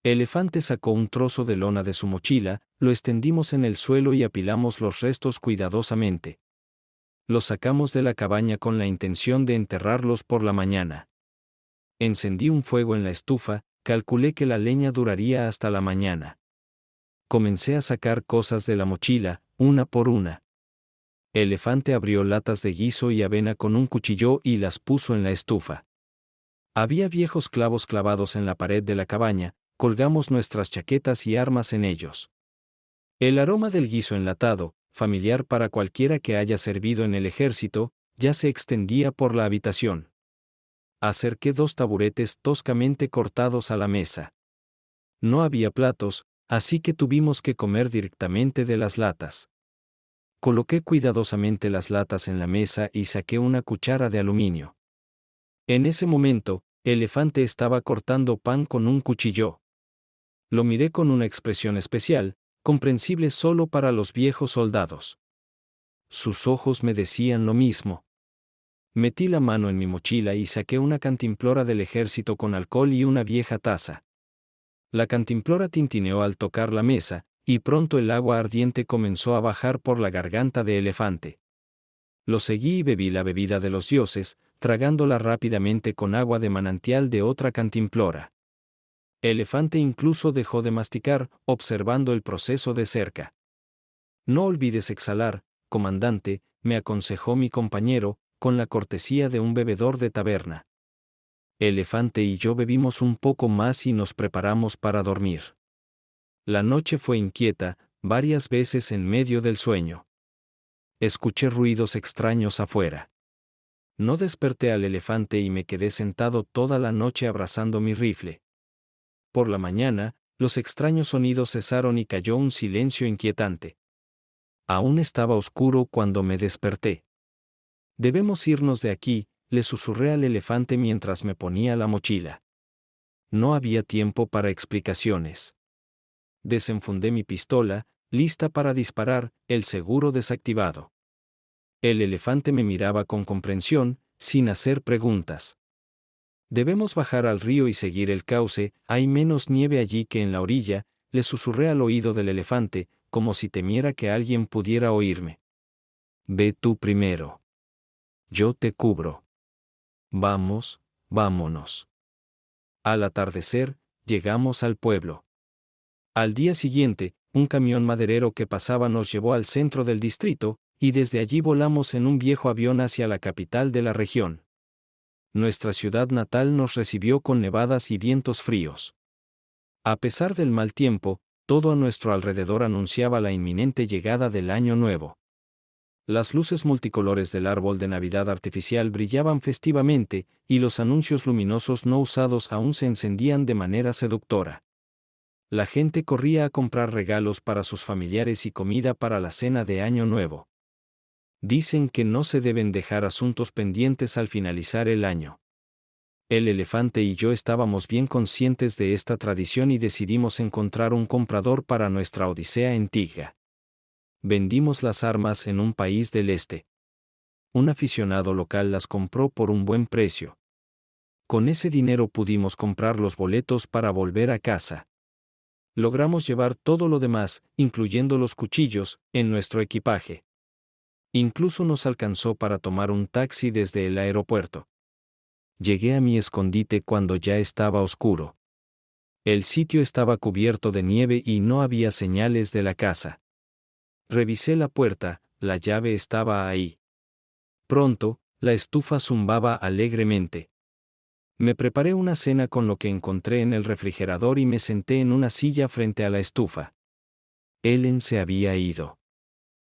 Elefante sacó un trozo de lona de su mochila, lo extendimos en el suelo y apilamos los restos cuidadosamente. Los sacamos de la cabaña con la intención de enterrarlos por la mañana. Encendí un fuego en la estufa, calculé que la leña duraría hasta la mañana. Comencé a sacar cosas de la mochila, una por una. Elefante abrió latas de guiso y avena con un cuchillo y las puso en la estufa. Había viejos clavos clavados en la pared de la cabaña, colgamos nuestras chaquetas y armas en ellos. El aroma del guiso enlatado, familiar para cualquiera que haya servido en el ejército, ya se extendía por la habitación. Acerqué 2 taburetes toscamente cortados a la mesa. No había platos, así que tuvimos que comer directamente de las latas. Coloqué cuidadosamente las latas en la mesa y saqué una cuchara de aluminio. En ese momento, Elefante estaba cortando pan con un cuchillo. Lo miré con una expresión especial, comprensible solo para los viejos soldados. Sus ojos me decían lo mismo. Metí la mano en mi mochila y saqué una cantimplora del ejército con alcohol y una vieja taza. La cantimplora tintineó al tocar la mesa, y pronto el agua ardiente comenzó a bajar por la garganta de Elefante. Lo seguí y bebí la bebida de los dioses, tragándola rápidamente con agua de manantial de otra cantimplora. Elefante incluso dejó de masticar, observando el proceso de cerca. No olvides exhalar, comandante, me aconsejó mi compañero, con la cortesía de un bebedor de taberna. Elefante y yo bebimos un poco más y nos preparamos para dormir. La noche fue inquieta, varias veces en medio del sueño. Escuché ruidos extraños afuera. No desperté al elefante y me quedé sentado toda la noche abrazando mi rifle. Por la mañana, los extraños sonidos cesaron y cayó un silencio inquietante. Aún estaba oscuro cuando me desperté. Debemos irnos de aquí, le susurré al elefante mientras me ponía la mochila. No había tiempo para explicaciones. Desenfundé mi pistola, lista para disparar, el seguro desactivado. El elefante me miraba con comprensión, sin hacer preguntas. Debemos bajar al río y seguir el cauce, hay menos nieve allí que en la orilla, le susurré al oído del elefante, como si temiera que alguien pudiera oírme. Ve tú primero. Yo te cubro. Vamos, vámonos. Al atardecer, llegamos al pueblo. Al día siguiente, un camión maderero que pasaba nos llevó al centro del distrito, y desde allí volamos en un viejo avión hacia la capital de la región. Nuestra ciudad natal nos recibió con nevadas y vientos fríos. A pesar del mal tiempo, todo a nuestro alrededor anunciaba la inminente llegada del año nuevo. Las luces multicolores del árbol de Navidad artificial brillaban festivamente, y los anuncios luminosos no usados aún se encendían de manera seductora. La gente corría a comprar regalos para sus familiares y comida para la cena de Año Nuevo. Dicen que no se deben dejar asuntos pendientes al finalizar el año. El elefante y yo estábamos bien conscientes de esta tradición y decidimos encontrar un comprador para nuestra odisea en Tiga. Vendimos las armas en un país del este. Un aficionado local las compró por un buen precio. Con ese dinero pudimos comprar los boletos para volver a casa. Logramos llevar todo lo demás, incluyendo los cuchillos, en nuestro equipaje. Incluso nos alcanzó para tomar un taxi desde el aeropuerto. Llegué a mi escondite cuando ya estaba oscuro. El sitio estaba cubierto de nieve y no había señales de la casa. Revisé la puerta, la llave estaba ahí. Pronto, la estufa zumbaba alegremente. Me preparé una cena con lo que encontré en el refrigerador y me senté en una silla frente a la estufa. Ellen se había ido.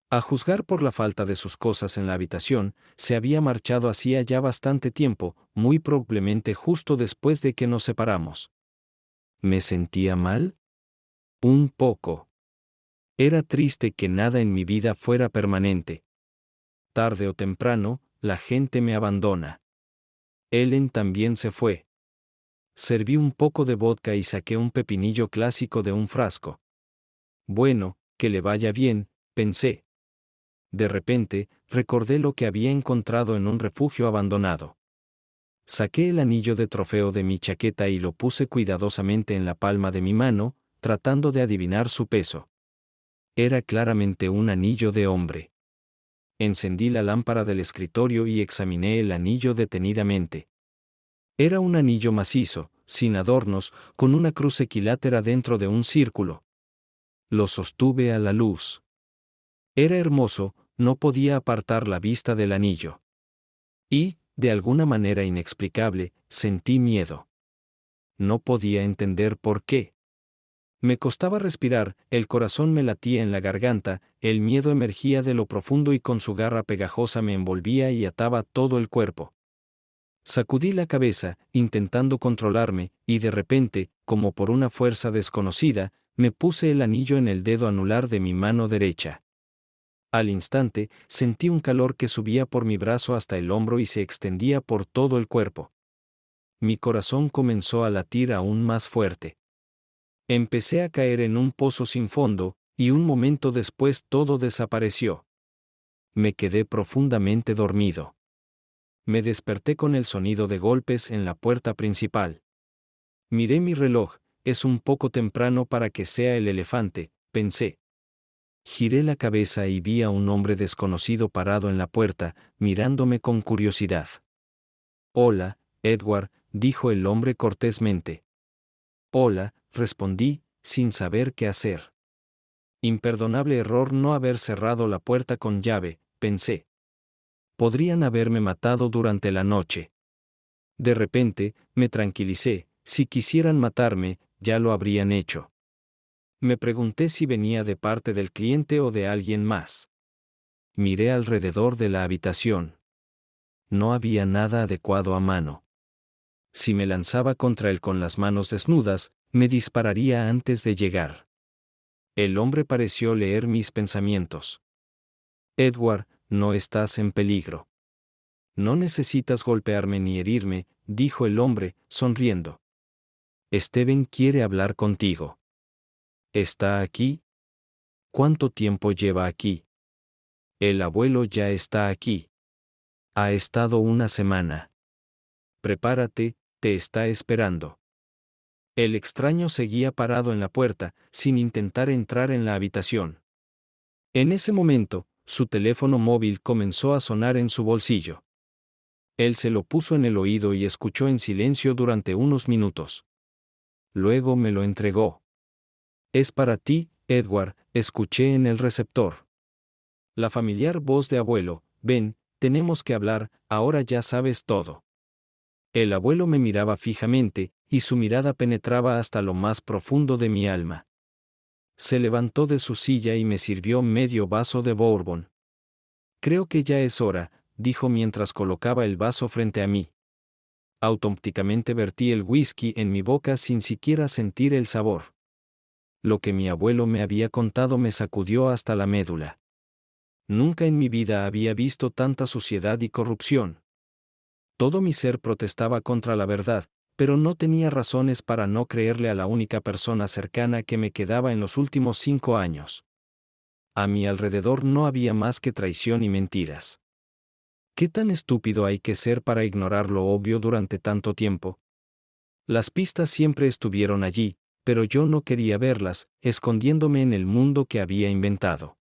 A juzgar por la falta de sus cosas en la habitación, se había marchado hacía ya bastante tiempo, muy probablemente justo después de que nos separamos. ¿Me sentía mal? Un poco. Era triste que nada en mi vida fuera permanente. Tarde o temprano, la gente me abandona. Ellen también se fue. Serví un poco de vodka y saqué un pepinillo clásico de un frasco. Bueno, que le vaya bien, pensé. De repente, recordé lo que había encontrado en un refugio abandonado. Saqué el anillo de trofeo de mi chaqueta y lo puse cuidadosamente en la palma de mi mano, tratando de adivinar su peso. Era claramente un anillo de hombre. Encendí la lámpara del escritorio y examiné el anillo detenidamente. Era un anillo macizo, sin adornos, con una cruz equilátera dentro de un círculo. Lo sostuve a la luz. Era hermoso, no podía apartar la vista del anillo. Y, de alguna manera inexplicable, sentí miedo. No podía entender por qué. Me costaba respirar, el corazón me latía en la garganta, el miedo emergía de lo profundo y con su garra pegajosa me envolvía y ataba todo el cuerpo. Sacudí la cabeza, intentando controlarme, y de repente, como por una fuerza desconocida, me puse el anillo en el dedo anular de mi mano derecha. Al instante, sentí un calor que subía por mi brazo hasta el hombro y se extendía por todo el cuerpo. Mi corazón comenzó a latir aún más fuerte. Empecé a caer en un pozo sin fondo, y un momento después todo desapareció. Me quedé profundamente dormido. Me desperté con el sonido de golpes en la puerta principal. Miré mi reloj, es un poco temprano para que sea el elefante, pensé. Giré la cabeza y vi a un hombre desconocido parado en la puerta, mirándome con curiosidad. Hola, Edward, dijo el hombre cortésmente. Hola, respondí, sin saber qué hacer. Imperdonable error no haber cerrado la puerta con llave, pensé. Podrían haberme matado durante la noche. De repente, me tranquilicé, si quisieran matarme, ya lo habrían hecho. Me pregunté si venía de parte del cliente o de alguien más. Miré alrededor de la habitación. No había nada adecuado a mano. Si me lanzaba contra él con las manos desnudas, me dispararía antes de llegar. El hombre pareció leer mis pensamientos. Edward, no estás en peligro. No necesitas golpearme ni herirme, dijo el hombre, sonriendo. Steven quiere hablar contigo. ¿Está aquí? ¿Cuánto tiempo lleva aquí? El abuelo ya está aquí. Ha estado una semana. Prepárate, te está esperando. El extraño seguía parado en la puerta, sin intentar entrar en la habitación. En ese momento, su teléfono móvil comenzó a sonar en su bolsillo. Él se lo puso en el oído y escuchó en silencio durante unos minutos. Luego me lo entregó. Es para ti, Edward, escuché en el receptor. La familiar voz de abuelo, ven, tenemos que hablar, ahora ya sabes todo. El abuelo me miraba fijamente, y su mirada penetraba hasta lo más profundo de mi alma. Se levantó de su silla y me sirvió medio vaso de bourbon. Creo que ya es hora, dijo mientras colocaba el vaso frente a mí. Automáticamente vertí el whisky en mi boca sin siquiera sentir el sabor. Lo que mi abuelo me había contado me sacudió hasta la médula. Nunca en mi vida había visto tanta suciedad y corrupción. Todo mi ser protestaba contra la verdad, pero no tenía razones para no creerle a la única persona cercana que me quedaba en los últimos 5 años. A mi alrededor no había más que traición y mentiras. ¿Qué tan estúpido hay que ser para ignorar lo obvio durante tanto tiempo? Las pistas siempre estuvieron allí, pero yo no quería verlas, escondiéndome en el mundo que había inventado.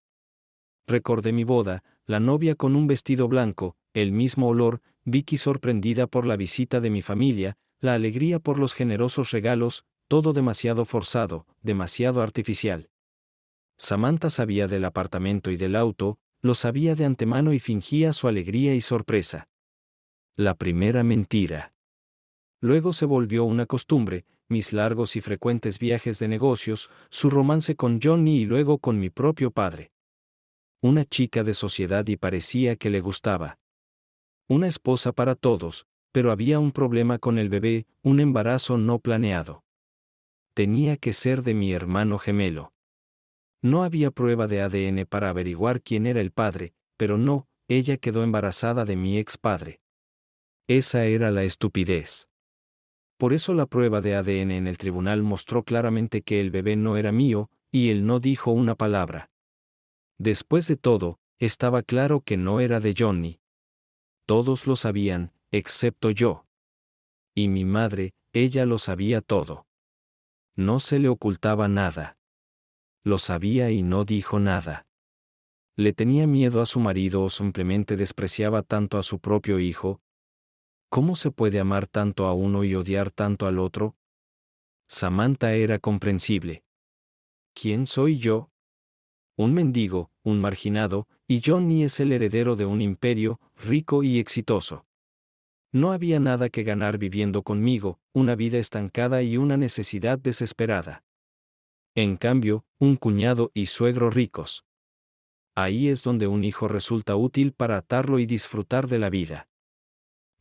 Recordé mi boda, la novia con un vestido blanco, el mismo olor, Vicky sorprendida por la visita de mi familia, la alegría por los generosos regalos, todo demasiado forzado, demasiado artificial. Samantha sabía del apartamento y del auto, lo sabía de antemano y fingía su alegría y sorpresa. La primera mentira. Luego se volvió una costumbre, mis largos y frecuentes viajes de negocios, su romance con Johnny y luego con mi propio padre. Una chica de sociedad y parecía que le gustaba. Una esposa para todos, pero había un problema con el bebé, un embarazo no planeado. Tenía que ser de mi hermano gemelo. No había prueba de ADN para averiguar quién era el padre, pero no, ella quedó embarazada de mi ex padre. Esa era la estupidez. Por eso la prueba de ADN en el tribunal mostró claramente que el bebé no era mío, y él no dijo una palabra. Después de todo, estaba claro que no era de Johnny. Todos lo sabían, excepto yo. Y mi madre, ella lo sabía todo. No se le ocultaba nada. Lo sabía y no dijo nada. ¿Le tenía miedo a su marido o simplemente despreciaba tanto a su propio hijo? ¿Cómo se puede amar tanto a uno y odiar tanto al otro? Samantha era comprensible. ¿Quién soy yo? Un mendigo, un marginado, y Johnny es el heredero de un imperio, rico y exitoso. No había nada que ganar viviendo conmigo, una vida estancada y una necesidad desesperada. En cambio, un cuñado y suegro ricos. Ahí es donde un hijo resulta útil para atarlo y disfrutar de la vida.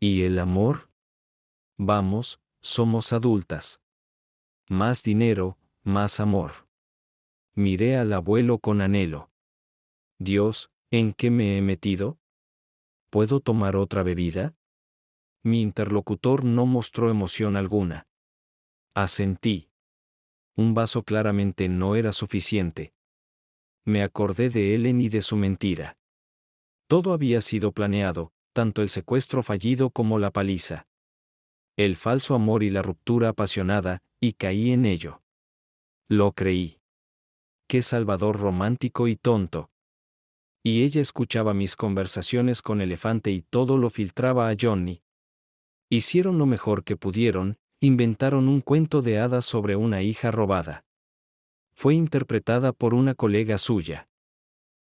¿Y el amor? Vamos, somos adultas. Más dinero, más amor. Miré al abuelo con anhelo. Dios, ¿en qué me he metido? ¿Puedo tomar otra bebida? Mi interlocutor no mostró emoción alguna. Asentí. Un vaso claramente no era suficiente. Me acordé de Ellen y de su mentira. Todo había sido planeado, tanto el secuestro fallido como la paliza. El falso amor y la ruptura apasionada, y caí en ello. Lo creí. Qué salvador romántico y tonto. Y ella escuchaba mis conversaciones con Elefante y todo lo filtraba a Johnny. Hicieron lo mejor que pudieron, inventaron un cuento de hadas sobre una hija robada. Fue interpretada por una colega suya.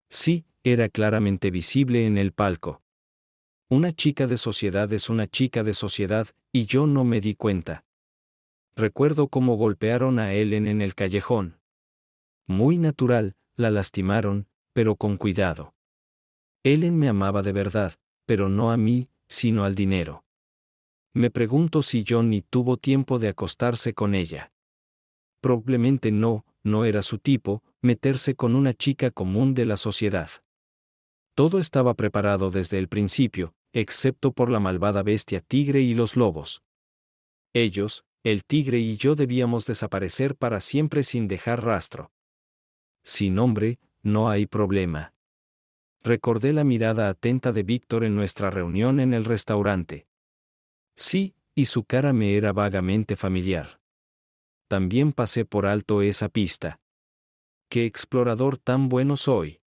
Sí, era claramente visible en el palco. Una chica de sociedad es una chica de sociedad, y yo no me di cuenta. Recuerdo cómo golpearon a Ellen en el callejón. Muy natural, la lastimaron, pero con cuidado. Ellen me amaba de verdad, pero no a mí, sino al dinero. Me pregunto si Johnny tuvo tiempo de acostarse con ella. Probablemente no, no era su tipo, meterse con una chica común de la sociedad. Todo estaba preparado desde el principio, excepto por la malvada bestia tigre y los lobos. Ellos, el tigre y yo debíamos desaparecer para siempre sin dejar rastro. Sin nombre, no hay problema. Recordé la mirada atenta de Víctor en nuestra reunión en el restaurante. Sí, y su cara me era vagamente familiar. También pasé por alto esa pista. ¡Qué explorador tan bueno soy!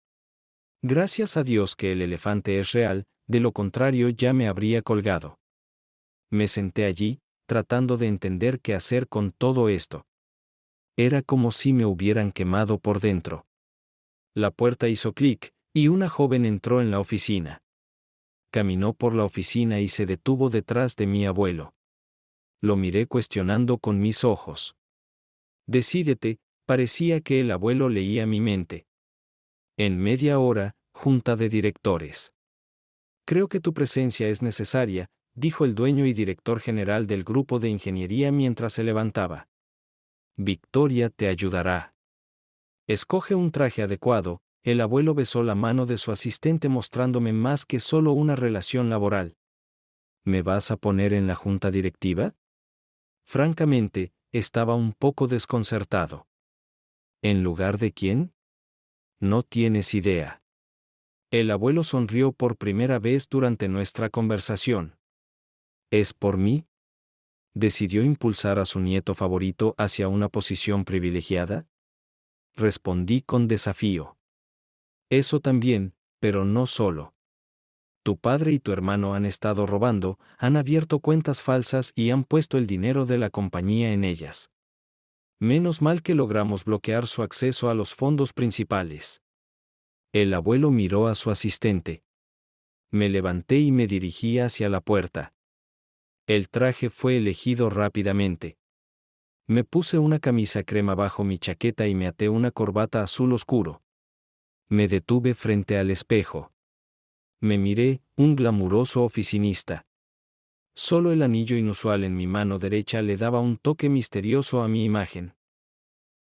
Gracias a Dios que el elefante es real, de lo contrario ya me habría colgado. Me senté allí, tratando de entender qué hacer con todo esto. Era como si me hubieran quemado por dentro. La puerta hizo clic, y una joven entró en la oficina. Caminó por la oficina y se detuvo detrás de mi abuelo. Lo miré cuestionando con mis ojos. Decídete, parecía que el abuelo leía mi mente. En media hora, junta de directores. Creo que tu presencia es necesaria, dijo el dueño y director general del grupo de ingeniería mientras se levantaba. Victoria te ayudará. Escoge un traje adecuado. El abuelo besó la mano de su asistente mostrándome más que solo una relación laboral. ¿Me vas a poner en la junta directiva? Francamente, estaba un poco desconcertado. ¿En lugar de quién? No tienes idea. El abuelo sonrió por primera vez durante nuestra conversación. ¿Es por mí? ¿Decidió impulsar a su nieto favorito hacia una posición privilegiada? Respondí con desafío. Eso también, pero no solo. Tu padre y tu hermano han estado robando, han abierto cuentas falsas y han puesto el dinero de la compañía en ellas. Menos mal que logramos bloquear su acceso a los fondos principales. El abuelo miró a su asistente. Me levanté y me dirigí hacia la puerta. El traje fue elegido rápidamente. Me puse una camisa crema bajo mi chaqueta y me até una corbata azul oscuro. Me detuve frente al espejo. Me miré, un glamuroso oficinista. Solo el anillo inusual en mi mano derecha le daba un toque misterioso a mi imagen.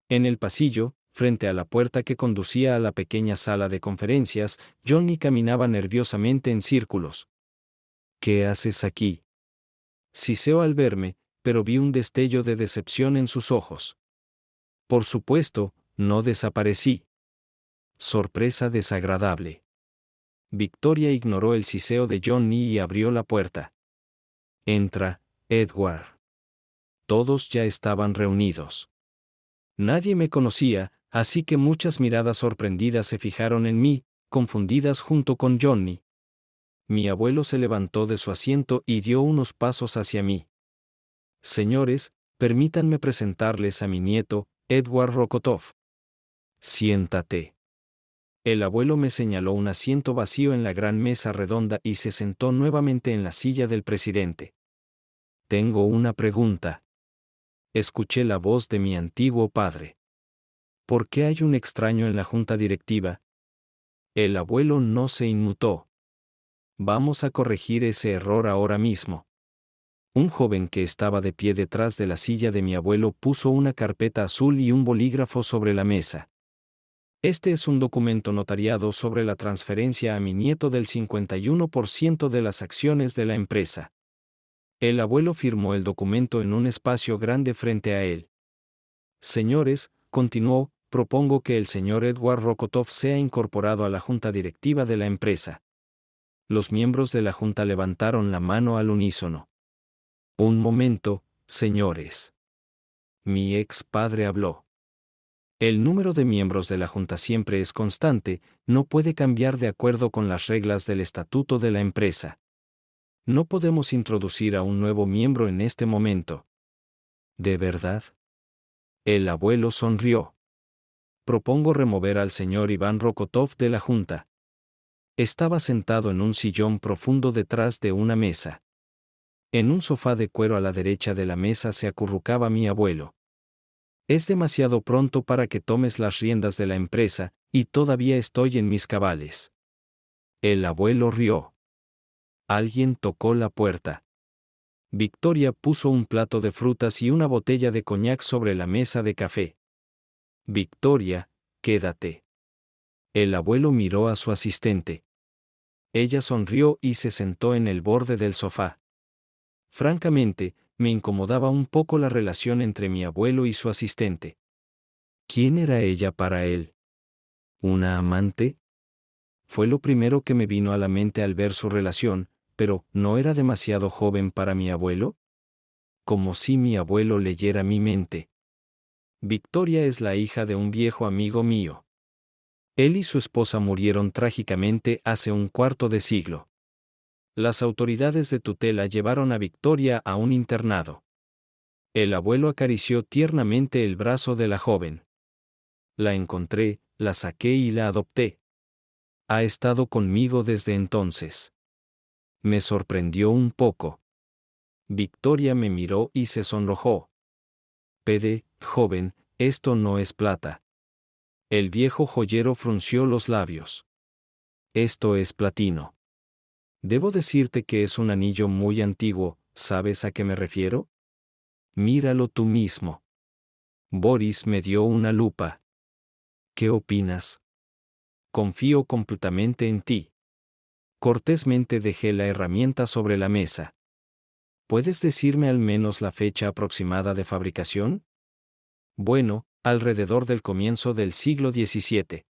En el pasillo, frente a la puerta que conducía a la pequeña sala de conferencias, Johnny caminaba nerviosamente en círculos. ¿Qué haces aquí? Siseó al verme, pero vi un destello de decepción en sus ojos. Por supuesto, no desaparecí. Sorpresa desagradable. Victoria ignoró el siseo de Johnny y abrió la puerta. Entra, Edward. Todos ya estaban reunidos. Nadie me conocía, así que muchas miradas sorprendidas se fijaron en mí, confundidas junto con Johnny. Mi abuelo se levantó de su asiento y dio unos pasos hacia mí. Señores, permítanme presentarles a mi nieto, Edward Rokotov. Siéntate. El abuelo me señaló un asiento vacío en la gran mesa redonda y se sentó nuevamente en la silla del presidente. Tengo una pregunta. Escuché la voz de mi antiguo padre. ¿Por qué hay un extraño en la junta directiva? El abuelo no se inmutó. Vamos a corregir ese error ahora mismo. Un joven que estaba de pie detrás de la silla de mi abuelo puso una carpeta azul y un bolígrafo sobre la mesa. Este es un documento notariado sobre la transferencia a mi nieto del 51% de las acciones de la empresa. El abuelo firmó el documento en un espacio grande frente a él. Señores, continuó, propongo que el señor Edward Rokotov sea incorporado a la junta directiva de la empresa. Los miembros de la junta levantaron la mano al unísono. Un momento, señores. Mi ex padre habló. El número de miembros de la junta siempre es constante, no puede cambiar de acuerdo con las reglas del estatuto de la empresa. No podemos introducir a un nuevo miembro en este momento. ¿De verdad? El abuelo sonrió. Propongo remover al señor Iván Rokotov de la junta. Estaba sentado en un sillón profundo detrás de una mesa. En un sofá de cuero a la derecha de la mesa se acurrucaba mi abuelo. Es demasiado pronto para que tomes las riendas de la empresa, y todavía estoy en mis cabales. El abuelo rió. Alguien tocó la puerta. Victoria puso un plato de frutas y una botella de coñac sobre la mesa de café. Victoria, quédate. El abuelo miró a su asistente. Ella sonrió y se sentó en el borde del sofá. Francamente, me incomodaba un poco la relación entre mi abuelo y su asistente. ¿Quién era ella para él? ¿Una amante? Fue lo primero que me vino a la mente al ver su relación, pero ¿no era demasiado joven para mi abuelo? Como si mi abuelo leyera mi mente. Victoria es la hija de un viejo amigo mío. Él y su esposa murieron trágicamente hace un cuarto de siglo. Las autoridades de tutela llevaron a Victoria a un internado. El abuelo acarició tiernamente el brazo de la joven. La encontré, la saqué y la adopté. Ha estado conmigo desde entonces. Me sorprendió un poco. Victoria me miró y se sonrojó. Pede, joven, esto no es plata. El viejo joyero frunció los labios. Esto es platino. Debo decirte que es un anillo muy antiguo, ¿sabes a qué me refiero? Míralo tú mismo. Boris me dio una lupa. ¿Qué opinas? Confío completamente en ti. Cortésmente dejé la herramienta sobre la mesa. ¿Puedes decirme al menos la fecha aproximada de fabricación? Bueno, alrededor del comienzo del siglo XVII.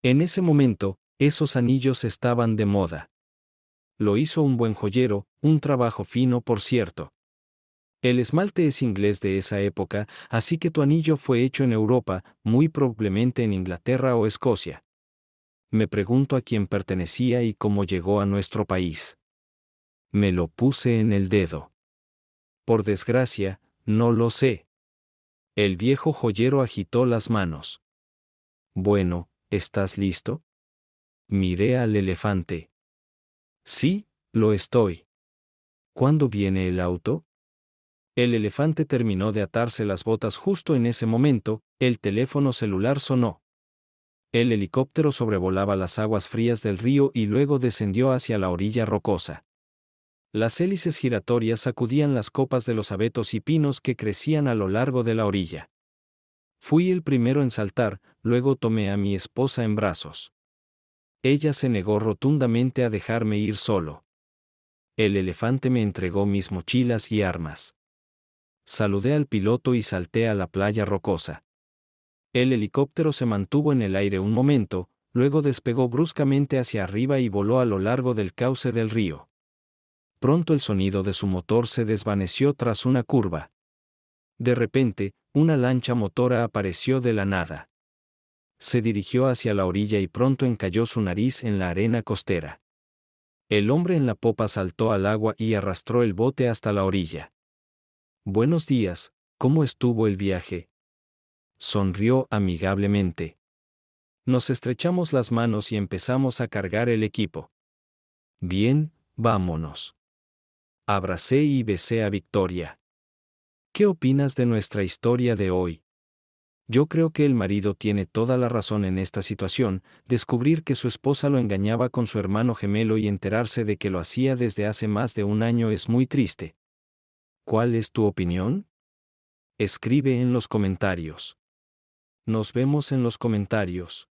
En ese momento, esos anillos estaban de moda. Lo hizo un buen joyero, un trabajo fino por cierto. El esmalte es inglés de esa época, así que tu anillo fue hecho en Europa, muy probablemente en Inglaterra o Escocia. Me pregunto a quién pertenecía y cómo llegó a nuestro país. Me lo puse en el dedo. Por desgracia, no lo sé. El viejo joyero agitó las manos. Bueno, ¿estás listo? Miré al elefante. Sí, lo estoy. ¿Cuándo viene el auto? El elefante terminó de atarse las botas justo en ese momento, el teléfono celular sonó. El helicóptero sobrevolaba las aguas frías del río y luego descendió hacia la orilla rocosa. Las hélices giratorias sacudían las copas de los abetos y pinos que crecían a lo largo de la orilla. Fui el primero en saltar, luego tomé a mi esposa en brazos. Ella se negó rotundamente a dejarme ir solo. El elefante me entregó mis mochilas y armas. Saludé al piloto y salté a la playa rocosa. El helicóptero se mantuvo en el aire un momento, luego despegó bruscamente hacia arriba y voló a lo largo del cauce del río. Pronto el sonido de su motor se desvaneció tras una curva. De repente, una lancha motora apareció de la nada. Se dirigió hacia la orilla y pronto encalló su nariz en la arena costera. El hombre en la popa saltó al agua y arrastró el bote hasta la orilla. Buenos días, ¿cómo estuvo el viaje? Sonrió amigablemente. Nos estrechamos las manos y empezamos a cargar el equipo. Bien, vámonos. Abracé y besé a Victoria. ¿Qué opinas de nuestra historia de hoy? Yo creo que el marido tiene toda la razón en esta situación. Descubrir que su esposa lo engañaba con su hermano gemelo y enterarse de que lo hacía desde hace más de un año es muy triste. ¿Cuál es tu opinión? Escribe en los comentarios. Nos vemos en los comentarios.